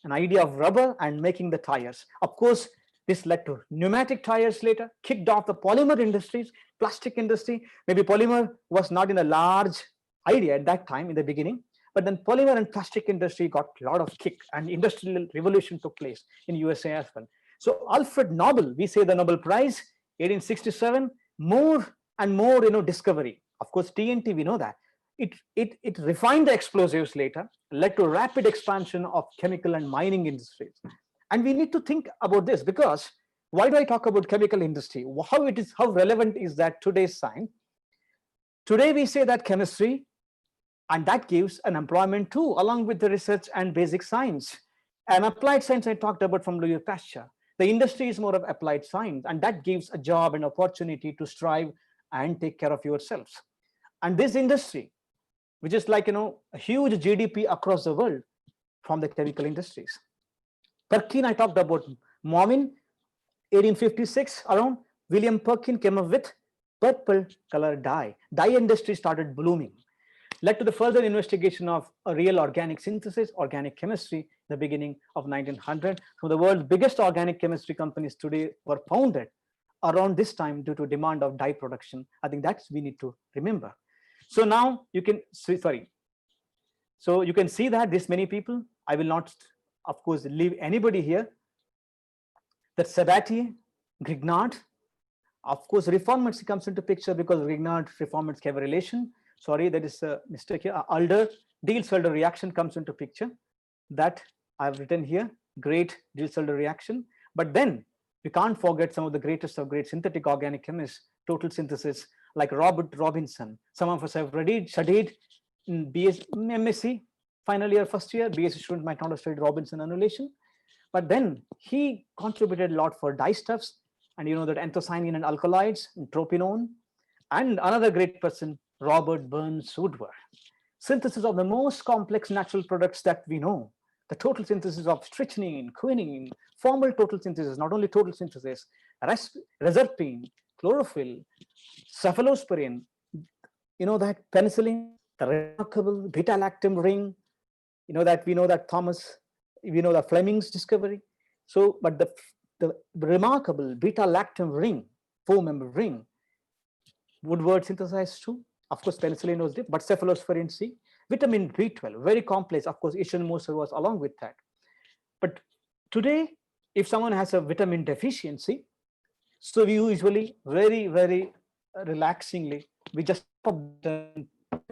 Speaker 4: an idea of rubber and making the tires. Of course, this led to pneumatic tires later, kicked off the polymer industries, plastic industry. Maybe polymer was not in a large idea at that time in the beginning, but then polymer and plastic industry got a lot of kick, and industrial revolution took place in USA as well. So Alfred Nobel, we say the Nobel Prize, 1867, more and more discovery. Of course, TNT, we know that. It refined the explosives later, led to rapid expansion of chemical and mining industries. And we need to think about this, because why do I talk about chemical industry? How relevant is that today's science? Today we say that chemistry, and that gives an employment too, along with the research and basic science. And applied science I talked about from Louis Pasteur. The industry is more of applied science, and that gives a job and opportunity to strive and take care of yourselves. And this industry, which is like a huge GDP across the world from the chemical industries. Perkin, I talked about Morvin, 1856 around. William Perkin came up with purple color dye. Dye industry started blooming, led to the further investigation of a real organic synthesis, organic chemistry, the beginning of 1900. So the world's biggest organic chemistry companies today were founded around this time due to demand of dye production. I think that's we need to remember. So now you can see, so you can see that this many people, I will not, of course, leave anybody here. That Sabatier, Grignard, of course, reformers comes into picture because Grignard reformers have a relation. Sorry, that is a mistake here. Alder, Diels-Alder reaction comes into picture. That I've written here, great Diels-Alder reaction. But then we can't forget some of the greatest of great synthetic organic chemists, total synthesis, like Robert Robinson. Some of us have studied in MSc, final year, first year. BSc student might not have studied Robinson annulation. But then he contributed a lot for dyestuffs, and that anthocyanin and alkaloids, and tropinone. And another great person, Robert Burns Woodward. Synthesis of the most complex natural products that we know. The total synthesis of strychnine, quinine, formal total synthesis, not only total synthesis, reserpine, chlorophyll, cephalosporin, that penicillin, the remarkable beta-lactam ring, that we know that that Fleming's discovery. So, but the remarkable beta-lactam ring, 4-member ring, Woodward synthesized too. Of course, penicillin was different, but cephalosporin C, vitamin B12, very complex. Of course, Ishmael Moser was along with that. But today, if someone has a vitamin deficiency, so we usually very, very relaxingly, we just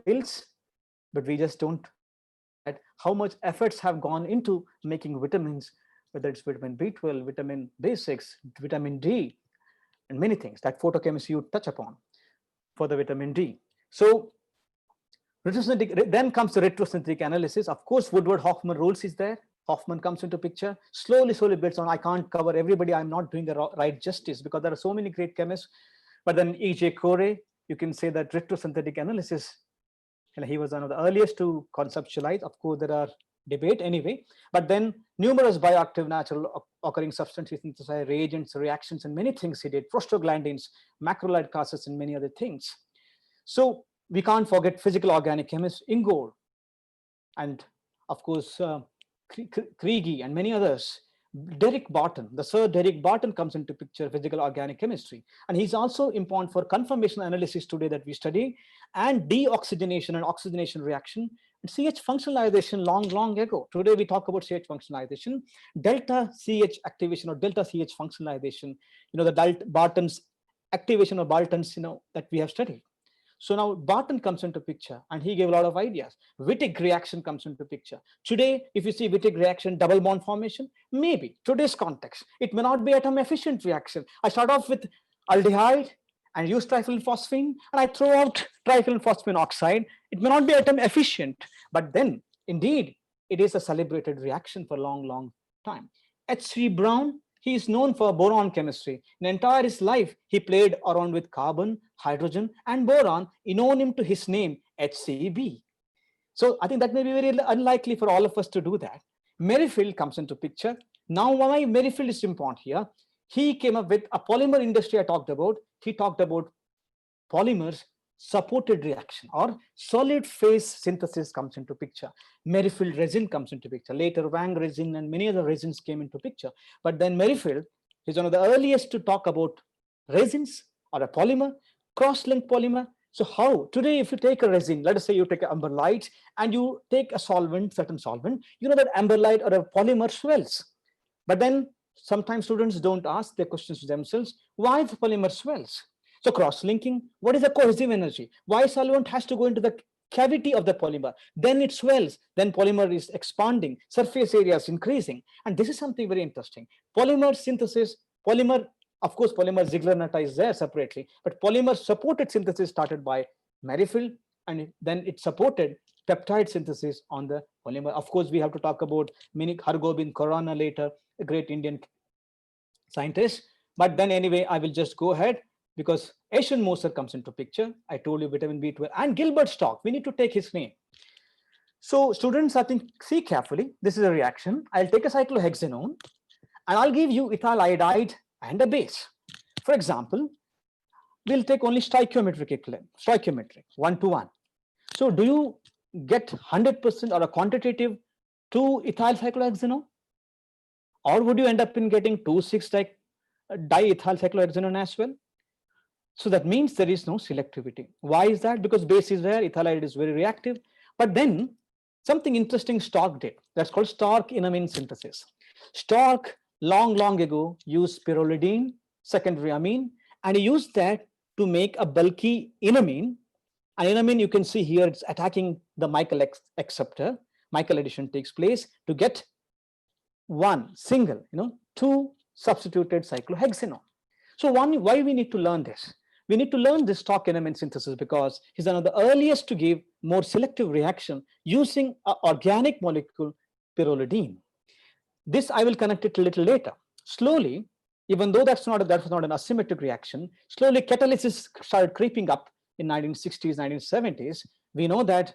Speaker 4: pills, but we just don't at how much efforts have gone into making vitamins, whether it's vitamin B12, vitamin B6, vitamin D, and many things that photochemistry you touch upon for the vitamin D. So then comes the retrosynthetic analysis. Of course, Woodward-Hoffman rules is there. Hoffman comes into picture. Slowly builds on. I can't cover everybody. I'm not doing the right justice because there are so many great chemists. But then E.J. Corey, you can say that retrosynthetic analysis, and he was one of the earliest to conceptualize. Of course, there are debate anyway. But then numerous bioactive natural occurring substances, synthesized reagents, reactions, and many things he did. Prostaglandins, macrolide classes, and many other things. So we can't forget physical organic chemist Ingold, and of course Kriege and many others. Derek Barton, the Sir Derek Barton comes into picture, physical organic chemistry, and he's also important for conformation analysis today that we study, and deoxygenation and oxygenation reaction, and CH functionalization long ago. Today we talk about CH functionalization, delta CH activation or delta CH functionalization, the Barton's activation of Barton's, that we have studied. So now Barton comes into picture and he gave a lot of ideas. Wittig reaction comes into picture. Today, if you see Wittig reaction, double bond formation, maybe today's context, it may not be atom efficient reaction. I start off with aldehyde and use trifluorophosphine and I throw out trifluorophosphine oxide. It may not be atom efficient, but then indeed it is a celebrated reaction for a long time. H.C. Brown, he is known for boron chemistry. In entire his life, he played around with carbon, hydrogen, and boron, known him to his name, HCB. So I think that may be very unlikely for all of us to do that. Merrifield comes into picture. Now, why Merrifield is important here? He came up with a polymer industry I talked about. He talked about polymers supported reaction or solid phase synthesis comes into picture. Merrifield resin comes into picture. Later, Wang resin and many other resins came into picture. But then Merrifield is one of the earliest to talk about resins or a polymer, cross-linked polymer. So how today, if you take a resin, let us say you take amber light and you take a solvent, certain solvent, you know that amber light or a polymer swells. But then sometimes students don't ask their questions to themselves, why the polymer swells? So cross-linking, what is the cohesive energy? Why solvent has to go into the cavity of the polymer? Then it swells, then polymer is expanding, surface area is increasing. And this is something very interesting. Polymer synthesis, of course, polymer Ziegler-Natta is there separately, but polymer supported synthesis started by Merrifield, and then it supported peptide synthesis on the polymer. Of course, we have to talk about Hargobind Khurana later, a great Indian scientist. But then anyway, I will just go ahead because Asian Moser comes into picture. I told you vitamin B12 and Gilbert Stock. We need to take his name. So students, I think, see carefully. This is a reaction. I'll take a cyclohexanone and I'll give you ethyl iodide and a base. For example, we'll take only stoichiometric, 1:1. So do you get 100% or a quantitative 2 ethyl cyclohexanone? Or would you end up in getting 2,6 diethyl cyclohexanone as well? So that means there is no selectivity. Why is that? Because base is there, ethyl iodide is very reactive. But then something interesting Stark did. That's called Stark-enamine synthesis. Stark long ago used pyrrolidine, secondary amine, and he used that to make a bulky enamine. And enamine, you can see here, it's attacking the Michael acceptor. Michael addition takes place to get one single, 2 substituted cyclohexanone. So why we need to learn this? We need to learn this Stark-enamine synthesis because he's one of the earliest to give more selective reaction using an organic molecule, pyrrolidine. This I will connect it a little later. Slowly, even though that was not an asymmetric reaction, slowly catalysis started creeping up in 1960s, 1970s. We know that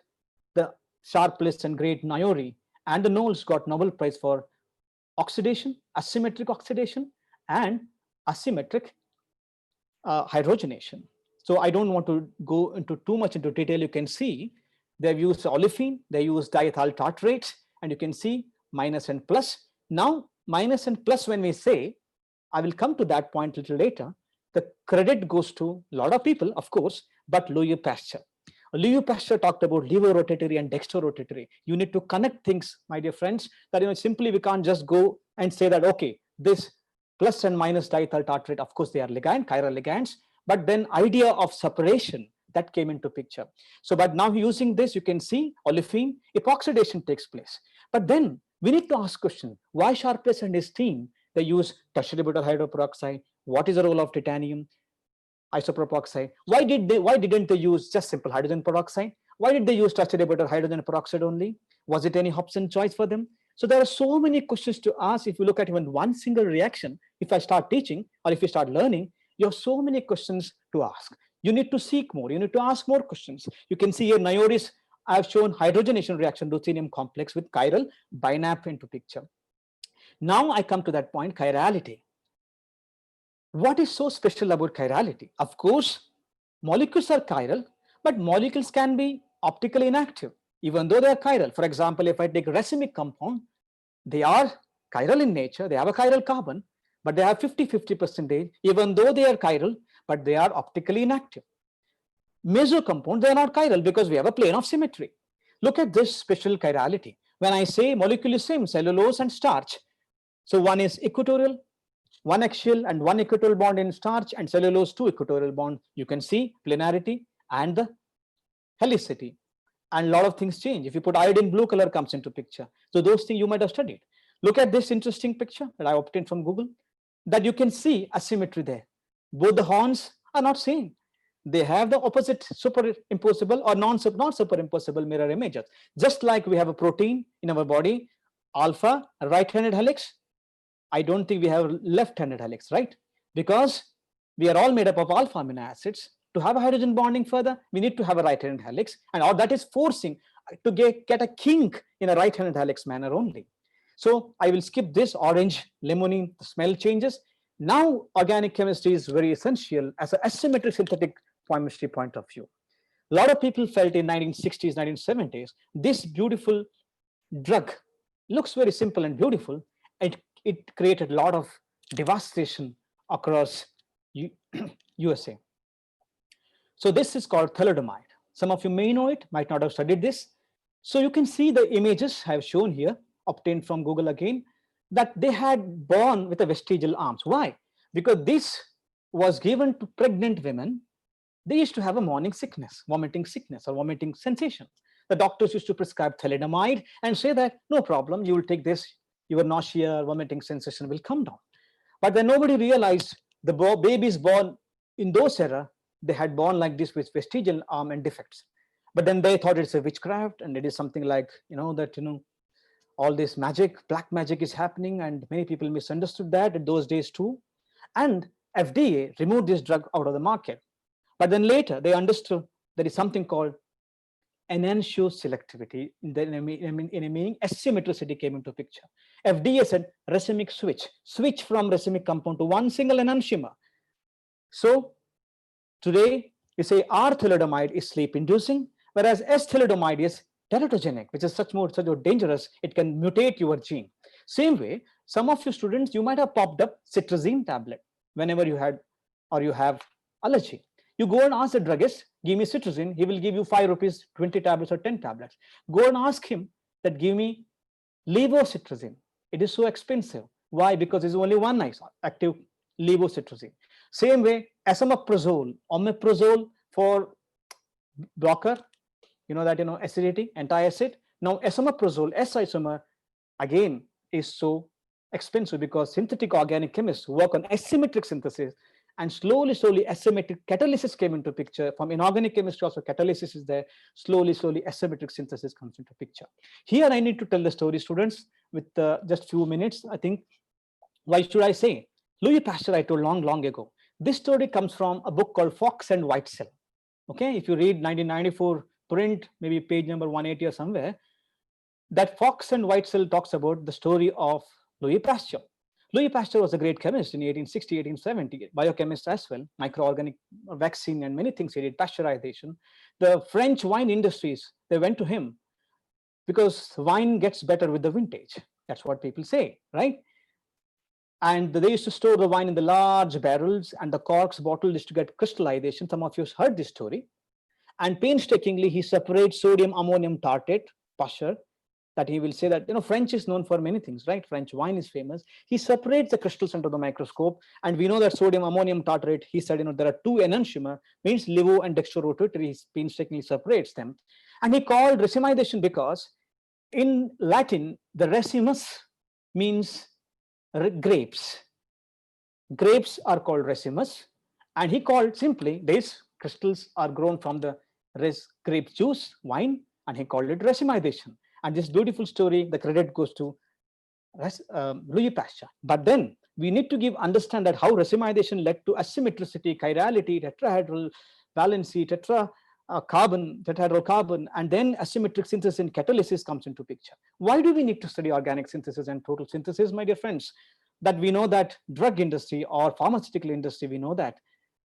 Speaker 4: the Sharpless and great Naori and the Knowles got Nobel Prize for oxidation, asymmetric oxidation, and asymmetric hydrogenation. So I don't want to go into too much into detail. You can see they've used olefin, they use diethyl tartrate, and you can see minus and plus. Now, minus and plus, when we say, I will come to that point a little later, the credit goes to a lot of people, of course, but Louis Pasteur. Louis Pasteur talked about levorotatory and dextrorotatory. You need to connect things, my dear friends, that simply we can't just go and say that, okay, this plus and minus diethyl tartrate, of course, they are ligand, chiral ligands, but then idea of separation that came into picture. So, but now using this, you can see olefin epoxidation takes place. But then we need to ask question, why Sharpless and his team, they use tertiary butyl hydroperoxide? What is the role of titanium isopropoxide? Why didn't they use just simple hydrogen peroxide? Why did they use tertiary butyl hydrogen peroxide only? Was it any Hobson choice for them? So there are so many questions to ask. If you look at even one single reaction, if I start teaching or if you start learning, you have so many questions to ask. You need to seek more. You need to ask more questions. You can see here Nioris, I have shown hydrogenation reaction ruthenium complex with chiral binap into picture. Now I come to that point, chirality. What is so special about chirality? Of course, molecules are chiral, but molecules can be optically inactive, even though they are chiral. For example, if I take racemic compound, they are chiral in nature, they have a chiral carbon, but they have 50-50 percentage, even though they are chiral, but they are optically inactive. Meso compound, they are not chiral because we have a plane of symmetry. Look at this special chirality. When I say molecule is same, cellulose and starch, so one is equatorial, one axial and one equatorial bond in starch, and cellulose 2 equatorial bond. You can see planarity and the helicity, and a lot of things change. If you put iodine blue color comes into picture. So those things you might have studied. Look at this interesting picture that I obtained from Google, that you can see asymmetry there. Both the horns are not same. They have the opposite superimposable or non-superimposable mirror images. Just like we have a protein in our body, alpha, right-handed helix. I don't think we have left-handed helix, right? Because we are all made up of alpha amino acids. To have a hydrogen bonding further, we need to have a right-handed helix, and all that is forcing to get a kink in a right-handed helix manner only. So I will skip this orange limonene, the smell changes. Now organic chemistry is very essential as an asymmetric synthetic chemistry point of view. A lot of people felt in 1960s, 1970s, this beautiful drug looks very simple and beautiful. It created a lot of devastation across USA. So this is called thalidomide. Some of you may know it, might not have studied this. So you can see the images I have shown here, obtained from Google again, that they had born with a vestigial arms. Why? Because this was given to pregnant women. They used to have a morning sickness, vomiting sickness or vomiting sensation. The doctors used to prescribe thalidomide and say that no problem, you will take this, your nausea, vomiting sensation will come down. But then nobody realized the babies born in those era, they had born like this with vestigial arm and defects. But then they thought it's a witchcraft and it is something like, all this magic, black magic is happening, and many people misunderstood that in those days too. And FDA removed this drug out of the market. But then later they understood there is something called enantiomer selectivity. In a meaning, asymmetricity came into picture. FDA said racemic switch from racemic compound to one single enantiomer. So today we say R thalidomide is sleep inducing, whereas S thalidomide is teratogenic, which is such more dangerous. It can mutate your gene. Same way, some of you students, you might have popped up cetirizine tablet whenever you had or you have allergy. You go and ask the druggist, give me cetirizine, he will give you 5 rupees, 20 tablets or 10 tablets. Go and ask him that give me levocetirizine. It is so expensive. Why? Because there's only one nice active levocetirizine. Same way, esomeprazole, omeprazole for blocker, acidity, anti-acid. Now esomeprazole, S-isomer, again, is so expensive because synthetic organic chemists work on asymmetric synthesis, and slowly asymmetric catalysis came into picture. From inorganic chemistry also catalysis is there. Slowly asymmetric synthesis comes into picture. Here I need to tell the story, students, with just few minutes. I think, why should I say? Louis Pasteur I told long ago. This story comes from a book called Fox and White Cell. Okay, if you read 1994 print, maybe page number 180 or somewhere, that Fox and White Cell talks about the story of Louis Pasteur. Louis Pasteur was a great chemist in 1860, 1870, biochemist as well, microorganic vaccine and many things he did, pasteurization. The French wine industries, they went to him because wine gets better with the vintage. That's what people say, right? And they used to store the wine in the large barrels, and the corks bottle used to get crystallization. Some of you heard this story. And painstakingly, he separates sodium ammonium tartrate, Pasteur, that he will say that, French is known for many things, right? French wine is famous. He separates the crystals under the microscope, and we know that sodium ammonium tartrate, he said, there are two enantiomer, means levo and dextrorotatory. He painstakingly separates them. And he called racemization because in Latin, the racemus means grapes. Grapes are called racemus, and he called simply these crystals are grown from the grape juice, wine, and he called it racemization. And this beautiful story, the credit goes to Louis Pasteur. But then we need to understand that how racemization led to asymmetricity, chirality, tetrahedral valency, tetrahedral carbon, and then asymmetric synthesis and catalysis comes into picture. Why do we need to study organic synthesis and total synthesis, my dear friends? That we know that drug industry or pharmaceutical industry, we know that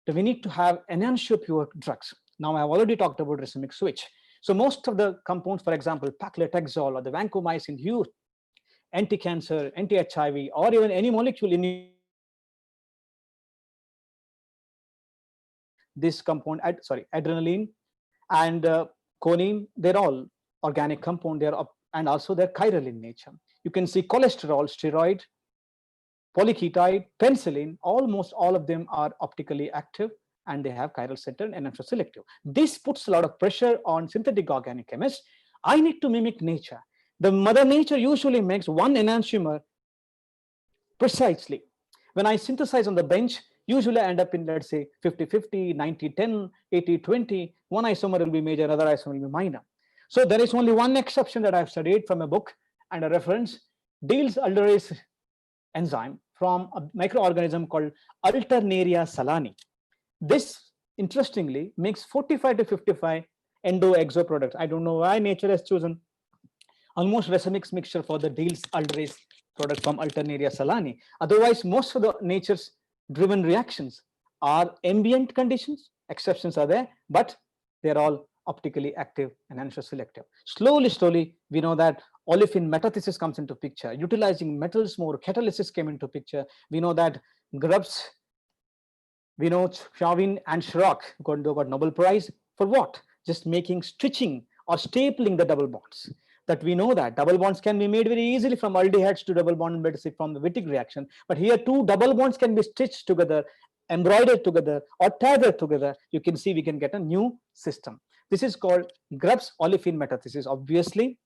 Speaker 4: we need to have enantiopure drugs. Now I have already talked about racemic switch. So most of the compounds, for example, paclitaxel or the vancomycin used anti-cancer, anti-HIV, or even any molecule in this compound, adrenaline and choline, they're all organic compound. They're and also they're chiral in nature. You can see cholesterol, steroid, polyketide, penicillin, almost all of them are optically active, and they have chiral center and enantioselective. This puts a lot of pressure on synthetic organic chemists. I need to mimic nature. The mother nature usually makes one enantiomer precisely. When I synthesize on the bench, usually I end up in, let's say, 50-50, 90-10, 80-20. One isomer will be major, another isomer will be minor. So there is only one exception that I've studied from a book and a reference, Diels alderase enzyme from a microorganism called Alternaria salani. This, interestingly, makes 45 to 55 endo-exo products. I don't know why nature has chosen almost racemic mixture for the Diels alderase product from Alternaria salani. Otherwise, most of the nature's driven reactions are ambient conditions. Exceptions are there, but they're all optically active and enantioselective. Slowly, we know that olefin metathesis comes into picture. Utilizing metals more, catalysis came into picture. We know that Grubbs, we know Chauvin and Schrock got Nobel Prize for what? Just making stitching or stapling the double bonds. That we know that double bonds can be made very easily from aldehydes to double bond from the Wittig reaction. But here two double bonds can be stitched together, embroidered together, or tethered together. You can see we can get a new system. This is called Grubbs olefin metathesis. Obviously,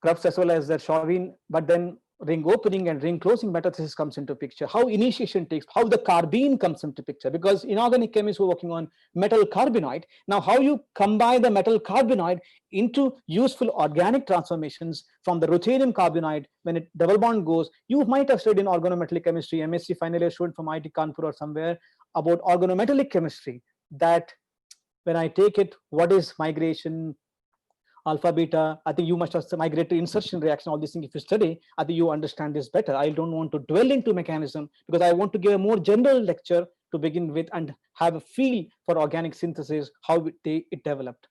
Speaker 4: Grubbs as well as the Chauvin, but then ring opening and ring closing metathesis comes into picture. How initiation takes, how the carbene comes into picture, because inorganic chemists were working on metal carbenoid. Now, how you combine the metal carbenoid into useful organic transformations from the ruthenium carbonide when it double bond goes. You might have studied in organometallic chemistry, MSc final year student from IIT Kanpur or somewhere about organometallic chemistry, that when I take it, what is migration, alpha, beta, I think you must have migrated insertion reaction, all these things. If you study, I think you understand this better. I don't want to dwell into mechanism because I want to give a more general lecture to begin with and have a feel for organic synthesis, how it developed.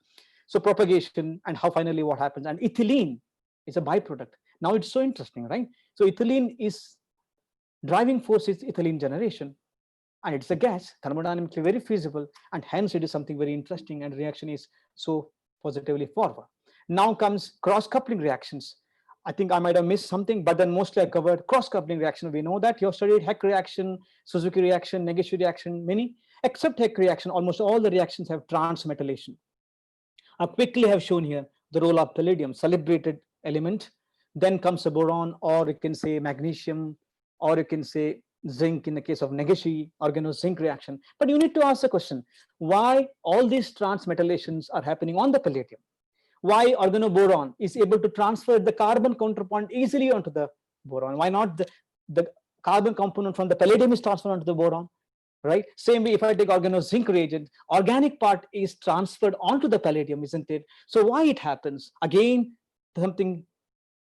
Speaker 4: So propagation and how finally what happens. And ethylene is a byproduct. Now it's so interesting, right? So ethylene is driving force is ethylene generation. And it's a gas, thermodynamically very feasible. And hence it is something very interesting and reaction is so positively forward. Now comes cross-coupling reactions. I think I might have missed something, but then mostly I covered cross-coupling reaction. We know that you have studied Heck reaction, Suzuki reaction, Negishi reaction, many, except Heck reaction, almost all the reactions have transmetallation. I quickly have shown here the role of palladium, celebrated element. Then comes a boron, or you can say magnesium, or you can say zinc in the case of Negishi organo-zinc reaction. But you need to ask the question, why all these transmetallations are happening on the palladium? Why organoboron is able to transfer the carbon counterpart easily onto the boron? Why not the carbon component from the palladium is transferred onto the boron, right? Same way, if I take organo-zinc reagent, organic part is transferred onto the palladium, isn't it? So why it happens? Again, something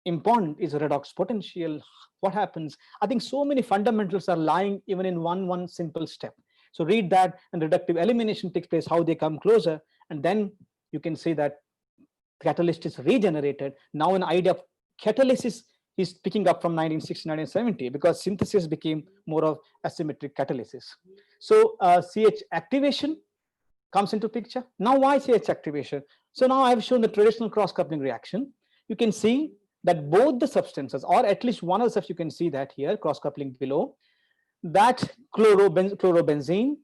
Speaker 4: important is redox potential. What happens? I think so many fundamentals are lying even in one simple step. So read that, and reductive elimination takes place, how they come closer, and then you can say that catalyst is regenerated. Now an idea of catalysis is picking up from 1960, 1970, because synthesis became more of asymmetric catalysis. So CH activation comes into picture. Now why CH activation? So now I have shown the traditional cross-coupling reaction. you can see that both the substances, or at least one of the substances, you can see that here, cross coupling below, that chlorobenzene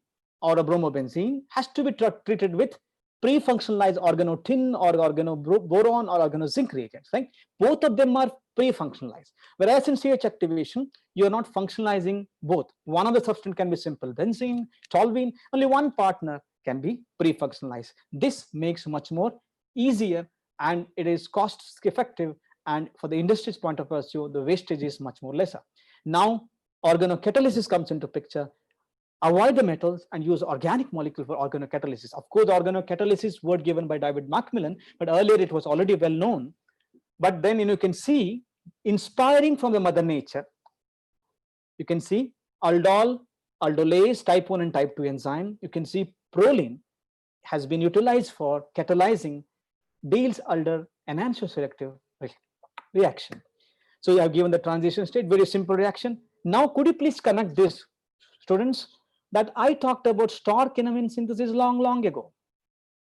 Speaker 4: or a bromobenzene has to be treated with pre-functionalized organotin or organoboron or organozinc reagents, right? Both of them are pre-functionalized. Whereas in CH activation, you are not functionalizing both. One of the substance can be simple benzene, toluene, only one partner can be pre-functionalized. This makes much more easier, and it is cost effective, and for the industry's point of view, the wastage is much more lesser. Now, organocatalysis comes into picture. Avoid the metals and use organic molecule for organocatalysis. Of course, organocatalysis word given by David Macmillan, but earlier it was already well known. But then you can see, inspiring from the mother nature, you can see aldol, aldolase, type 1 and type 2 enzyme. You can see proline has been utilized for catalyzing Diels-Alder enantioselective reaction. So you have given the transition state, very simple reaction. Now, could you please connect this, students, that I talked about Stork-enamine synthesis long ago,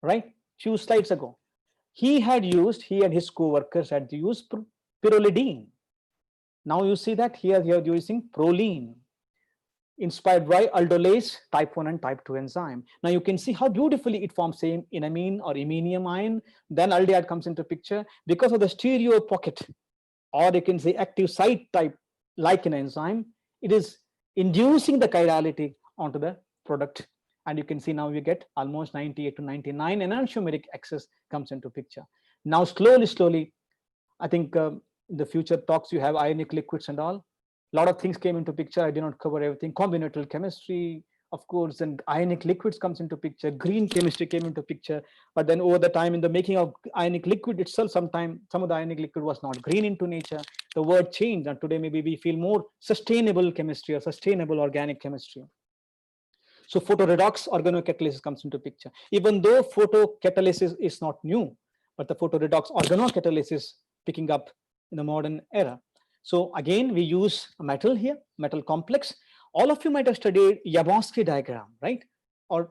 Speaker 4: right? Few slides ago. He and his co-workers had used pyrrolidine. Now you see that here are using proline, inspired by aldolase type 1 and type 2 enzyme. Now you can see how beautifully it forms same enamine or iminium ion. Then aldehyde comes into picture because of the stereo pocket, or you can say active site type like an enzyme. It is inducing the chirality onto the product, and you can see now we get almost 98 to 99 enantiomeric excess comes into picture. Now slowly, I think the future talks you have ionic liquids and all. A lot of things came into picture. I did not cover everything. Combinatorial chemistry, of course, and ionic liquids comes into picture. Green chemistry came into picture, but then over the time in the making of ionic liquid itself, some of the ionic liquid was not green into nature. The word changed, and today maybe we feel more sustainable chemistry or sustainable organic chemistry. So photoredox organocatalysis comes into picture. Even though photocatalysis is not new, but the photoredox organocatalysis picking up in the modern era. So again, we use a metal here, metal complex. All of you might have studied Jablonski diagram, right? Or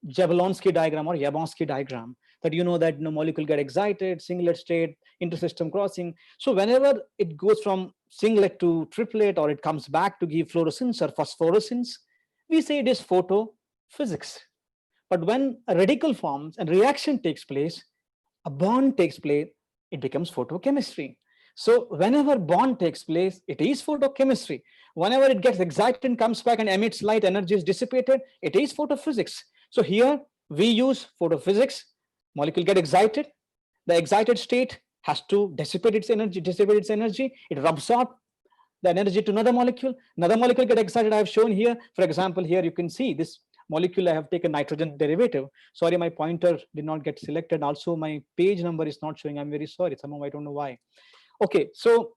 Speaker 4: Jablonski diagram or Jablonski diagram, that you know that molecule get excited, singlet state, intersystem crossing. So whenever it goes from singlet to triplet, or it comes back to give fluorescence or phosphorescence, we say it is photophysics. But when a radical forms and reaction takes place, a bond takes place, it becomes photochemistry. So whenever bond takes place, it is photochemistry. Whenever it gets excited and comes back and emits light, energy is dissipated, it is photophysics. So here we use photophysics. Molecule get excited, the excited state has to dissipate its energy, it rubs off the energy to another molecule get excited. I have shown here, for example, here you can see this molecule. I have taken nitrogen derivative. Sorry, my pointer did not get selected. Also, my page number is not showing. I'm very sorry. Somehow I don't know why. Okay, so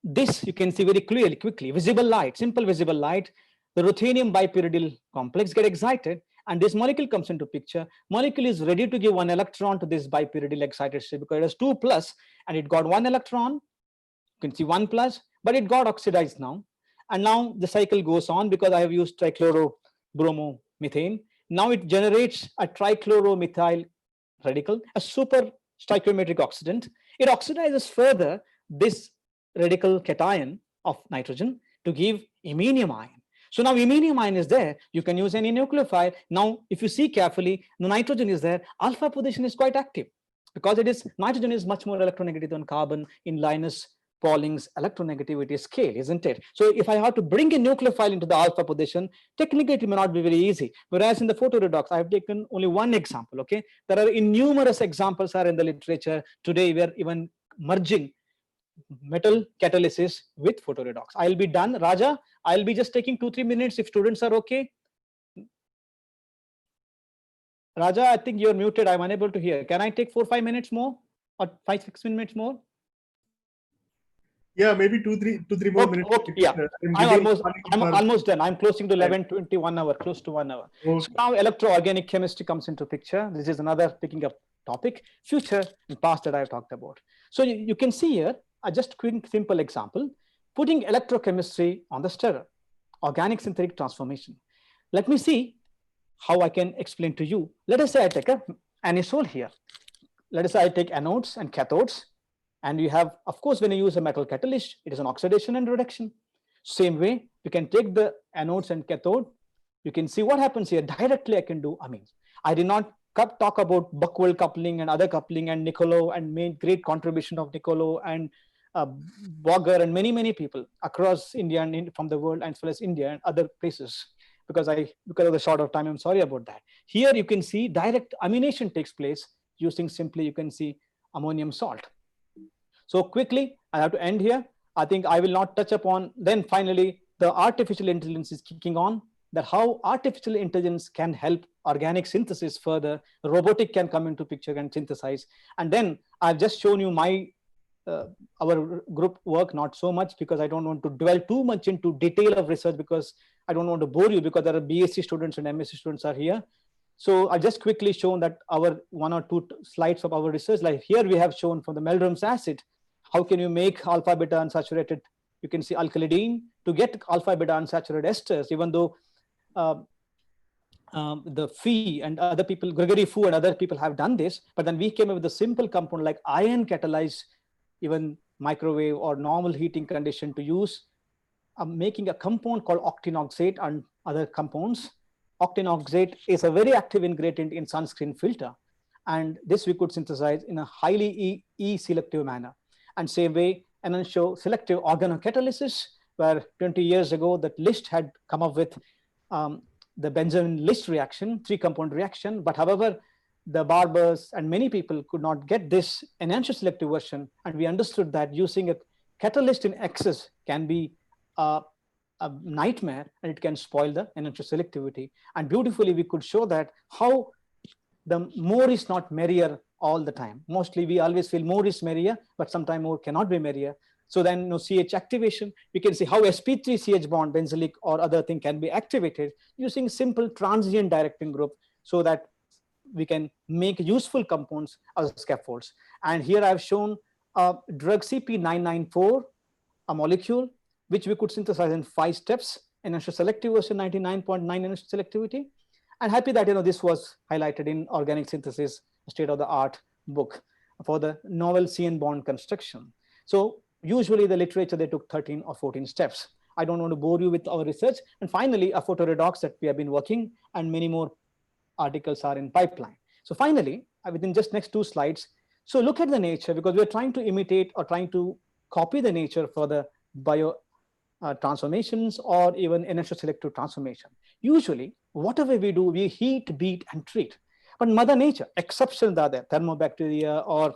Speaker 4: this you can see very clearly, quickly. Visible light, simple visible light. The ruthenium bipyridyl complex get excited, and this molecule comes into picture. Molecule is ready to give one electron to this bipyridyl excited state because it has 2 plus, and it got 1 electron. You can see 1 plus, but it got oxidized now. And now the cycle goes on because I have used trichlorobromomethane. Now it generates a trichloromethyl radical, a super stoichiometric oxidant. It oxidizes further this radical cation of nitrogen to give iminium ion. So now iminium ion is there. You can use any nucleophile. Now, if you see carefully, the nitrogen is there. Alpha position is quite active because it is nitrogen is much more electronegative than carbon in Linus Pauling's electronegativity scale, isn't it? So if I have to bring a nucleophile into the alpha position, technically it may not be very easy. Whereas in the photoredox, I have taken only one example. Okay, there are numerous examples are in the literature today where even merging metal catalysis with photoredox. I'll be done, Raja. I'll be just taking 2-3 minutes if students are okay. Raja, I think you're muted. I'm unable to hear. Can I take 4-5 minutes more or 5-6 minutes more?
Speaker 2: Yeah, maybe 2-3 more minutes.
Speaker 4: Okay, yeah, I'm almost done. I'm closing to 11:20, 1 hour, close to 1 hour. Okay. So now electroorganic chemistry comes into picture. This is another picking up topic, future and past that I've talked about. So you can see here, just quick simple example, putting electrochemistry on the stirrer, organic synthetic transformation. Let me see how I can explain to you. Let us say I take an anisole here. Let us say I take anodes and cathodes, And you have, of course, when you use a metal catalyst, it is an oxidation and reduction. Same way, you can take the anodes and cathode. You can see what happens here. Directly, I can do amines. I did not talk about Buckwald coupling and other coupling and Niccolo and made great contribution of Niccolo and Boger and many people across India and from the world, as well as India and other places. Because of the short of time, I'm sorry about that. Here you can see direct amination takes place using simply, you can see ammonium salt. So quickly, I have to end here. I think I will not touch upon. Then finally, the artificial intelligence is kicking on. That how artificial intelligence can help organic synthesis further. Robotic can come into picture and synthesize. And then I've just shown you my our group work, not so much because I don't want to dwell too much into detail of research, because I don't want to bore you, because there are BSc students and MSc students are here. So I just quickly shown that our 1 or 2 slides of our research. Like here we have shown from the Meldrum's acid, how can you make alpha beta unsaturated, you can see alkylidene to get alpha beta unsaturated esters, even though the Fee and other people, Gregory Fu and other people have done this, but then we came up with a simple compound like iron catalyzed, even microwave or normal heating condition to use, making a compound called octinoxate and other compounds. Octinoxate is a very active ingredient in sunscreen filter. And this we could synthesize in a highly E-selective manner. And same way, and then show selective organocatalysis, where 20 years ago that List had come up with the Benjamin-List reaction, 3-compound reaction. But however, the Barbers and many people could not get this enantiomer selective version. And we understood that using a catalyst in excess can be a nightmare, and it can spoil the enantiomer selectivity. And beautifully, we could show that how the more is not merrier all the time. Mostly we always feel more is merrier, but sometimes more cannot be merrier. So then CH activation, we can see how sp3 CH bond, benzylic or other thing can be activated using simple transient directing group, so that we can make useful compounds as scaffolds. And here I've shown a drug CP994, a molecule which we could synthesize in 5 steps, enantiomer selective version 99.9 enantiomer selectivity. And happy that this was highlighted in Organic Synthesis State of the Art book for the novel CN bond construction. So usually the literature, they took 13 or 14 steps. I don't want to bore you with our research. And finally, a photoredox that we have been working, and many more articles are in pipeline. So finally, within just next 2 slides, so look at the nature, because we're trying to imitate or trying to copy the nature for the bio transformations or even enantiomer selective transformation. Usually, whatever we do, we heat, beat, and treat. But Mother Nature, exceptions are there, thermobacteria or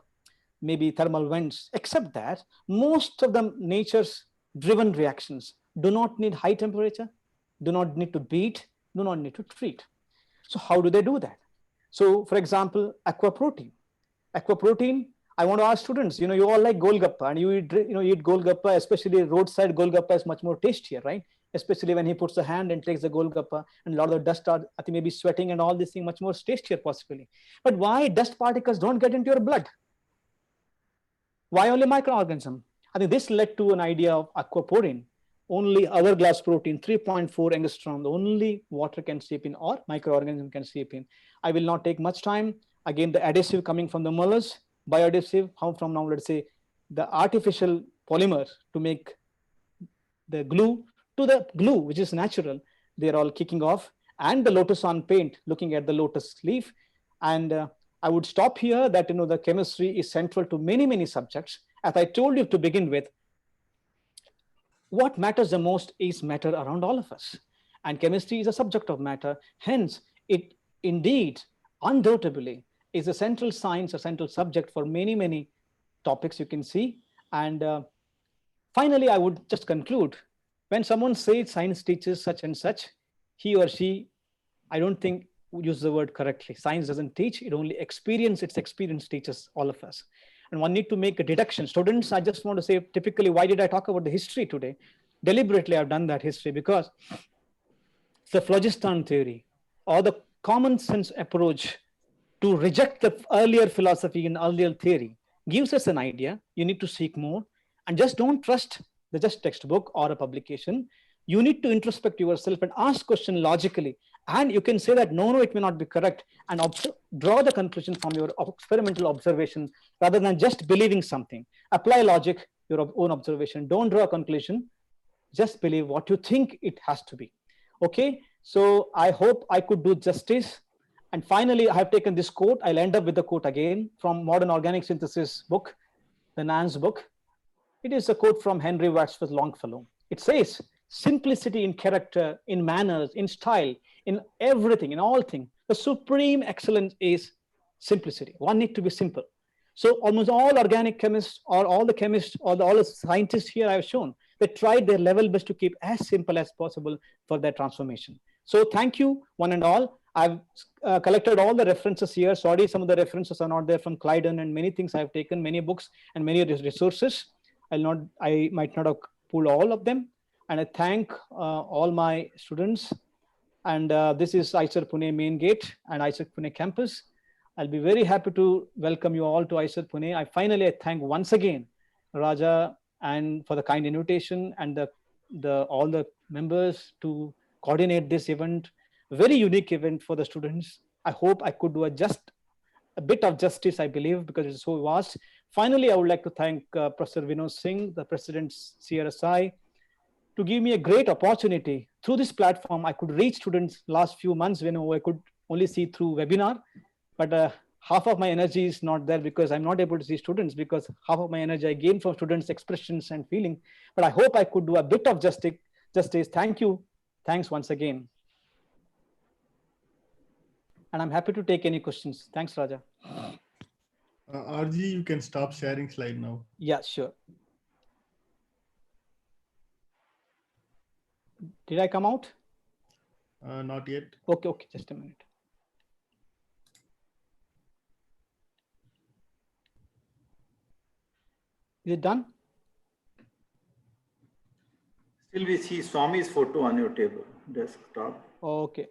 Speaker 4: maybe thermal vents, except that most of the nature's driven reactions do not need high temperature, do not need to beat, do not need to treat. So how do they do that? So for example, aqua protein. Aqua protein, I want to ask students, you all like Golgappa, and you eat Golgappa, especially roadside Golgappa is much more tastier, right? Especially when he puts a hand and takes the Golgappa, and a lot of the dust are, I think, maybe sweating and all these things, much more tastier possibly. But why dust particles don't get into your blood? Why only microorganism? I think this led to an idea of aquaporin. Only hourglass protein, 3.4 angstrom, the only water can seep in or microorganism can seep in. I will not take much time. Again, the adhesive coming from the molars, bioadhesive, how from now, let's say, the artificial polymer to make the glue to the glue, which is natural, they're all kicking off. And the lotus on paint, looking at the lotus leaf. And I would stop here that, the chemistry is central to many subjects. As I told you to begin with, what matters the most is matter around all of us. And chemistry is a subject of matter. Hence, it indeed, undoubtedly, is a central science, a central subject for many topics you can see. And finally, I would just conclude, when someone says science teaches such and such, he or she, I don't think use the word correctly. Science doesn't teach, it only experience. Its experience teaches all of us. And one need to make a deduction. Students, I just want to say, typically, why did I talk about the history today? Deliberately, I've done that history because the phlogiston theory or the common sense approach to reject the earlier philosophy and earlier theory gives us an idea. You need to seek more, and just don't trust the just textbook or a publication. You need to introspect yourself and ask question logically. And you can say that, no, it may not be correct, and draw the conclusion from your experimental observation rather than just believing something. Apply logic, your own observation. Don't draw a conclusion. Just believe what you think it has to be. Okay, so I hope I could do justice. And finally, I have taken this quote. I'll end up with the quote again from Modern Organic Synthesis book, the Nance book. It is a quote from Henry Wadsworth Longfellow. It says, simplicity in character, in manners, in style, in everything, in all things. The supreme excellence is simplicity. One need to be simple. So almost all organic chemists or all the chemists or all the scientists here I have shown, they tried their level best to keep as simple as possible for their transformation. So thank you, one and all. I've collected all the references here. Sorry, some of the references are not there from Clyden, and many things I've taken, many books and many resources. I might not have pulled all of them. And I thank all my students. And this is IISER Pune main gate and IISER Pune campus. I'll be very happy to welcome you all to IISER Pune. I thank once again Raja and for the kind invitation, and all the members to coordinate this event. Very unique event for the students. I hope I could do a bit of justice, I believe, because it's so vast. Finally, I would like to thank Professor Vinod Singh, the President CRSI, to give me a great opportunity. Through this platform, I could reach students last few months when I could only see through webinar, but half of my energy is not there because I'm not able to see students, because half of my energy I gain from students' expressions and feeling. But I hope I could do a bit of justice. Thank you. Thanks once again. And I'm happy to take any questions. Thanks, Raja.
Speaker 2: RG, you can stop sharing slide now.
Speaker 4: Yeah, sure. Did I come out?
Speaker 2: Not yet.
Speaker 4: Okay, just a minute. Is it done?
Speaker 3: Still we see Swami's photo on your table, desktop.
Speaker 4: Okay.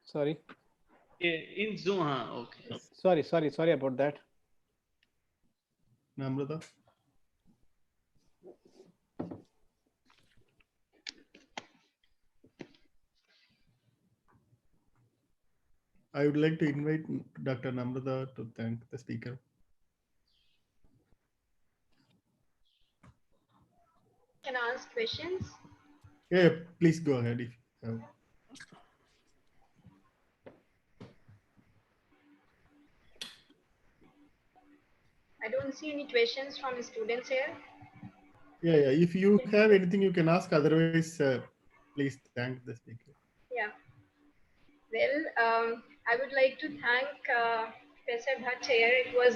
Speaker 4: Sorry.
Speaker 5: In Zoom, okay.
Speaker 4: Sorry about that.
Speaker 2: Namrata? I would like to invite Dr. Namrata to thank the speaker.
Speaker 6: Can I ask questions?
Speaker 2: Yeah, please go ahead if you have.
Speaker 6: I don't see any questions from students here.
Speaker 2: Yeah. If you have anything you can ask, otherwise, please thank the speaker.
Speaker 6: Yeah. Well, I would like to thank Professor Bhat here. It was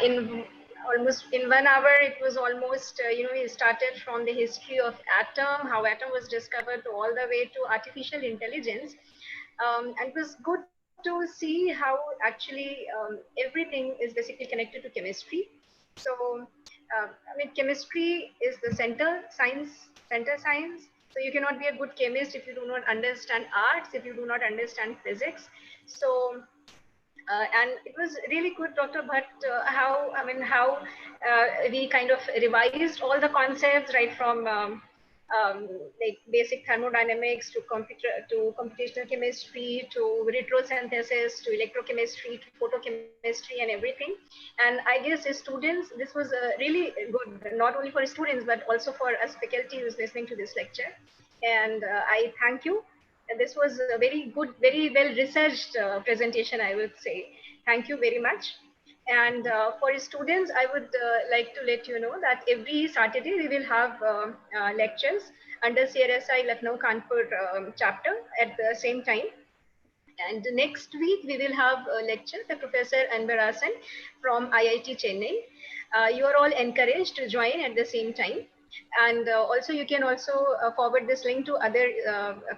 Speaker 6: in 1 hour. It was almost he started from the history of atom, how atom was discovered, to all the way to artificial intelligence, and it was good to see how actually everything is basically connected to chemistry. So chemistry is the center science. So you cannot be a good chemist if you do not understand arts, if you do not understand physics. So and it was really good, Dr. Bhatt, how we kind of revised all the concepts, right from like basic thermodynamics to computational chemistry to retrosynthesis to electrochemistry to photochemistry and everything. And I guess the students, this was really good, not only for students but also for us faculty who's listening to this lecture. And I thank you. And this was a very good, very well researched presentation, I would say. Thank you very much. And for students, I would like to let you know that every Saturday we will have lectures under CRSI Lucknow Kanpur chapter at the same time. And next week we will have a lecture by Professor Anbarasan from IIT Chennai. You are all encouraged to join at the same time. And also you can also forward this link to other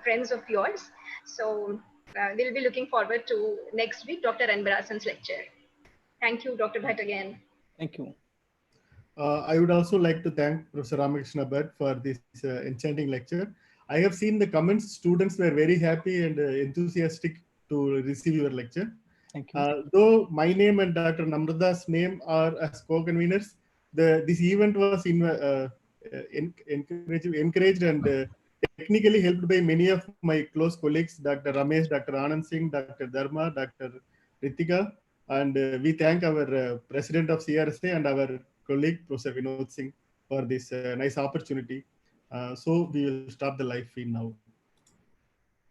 Speaker 6: friends of yours. So we'll be looking forward to next week Dr. Anbarasan's lecture. Thank you, Dr. Bhatt, again.
Speaker 4: Thank you.
Speaker 2: I would also like to thank Professor Ramakrishna Bhat for this enchanting lecture. I have seen the comments. Students were very happy and enthusiastic to receive your lecture.
Speaker 4: Thank you.
Speaker 2: Though my name and Dr. Namrata's name are as co-conveners, this event was encouraged and technically helped by many of my close colleagues, Dr. Ramesh, Dr. Anand Singh, Dr. Dharma, Dr. Ritika, and we thank our president of CRSA and our colleague, Professor Vinod Singh, for this nice opportunity. So we will stop the live feed now.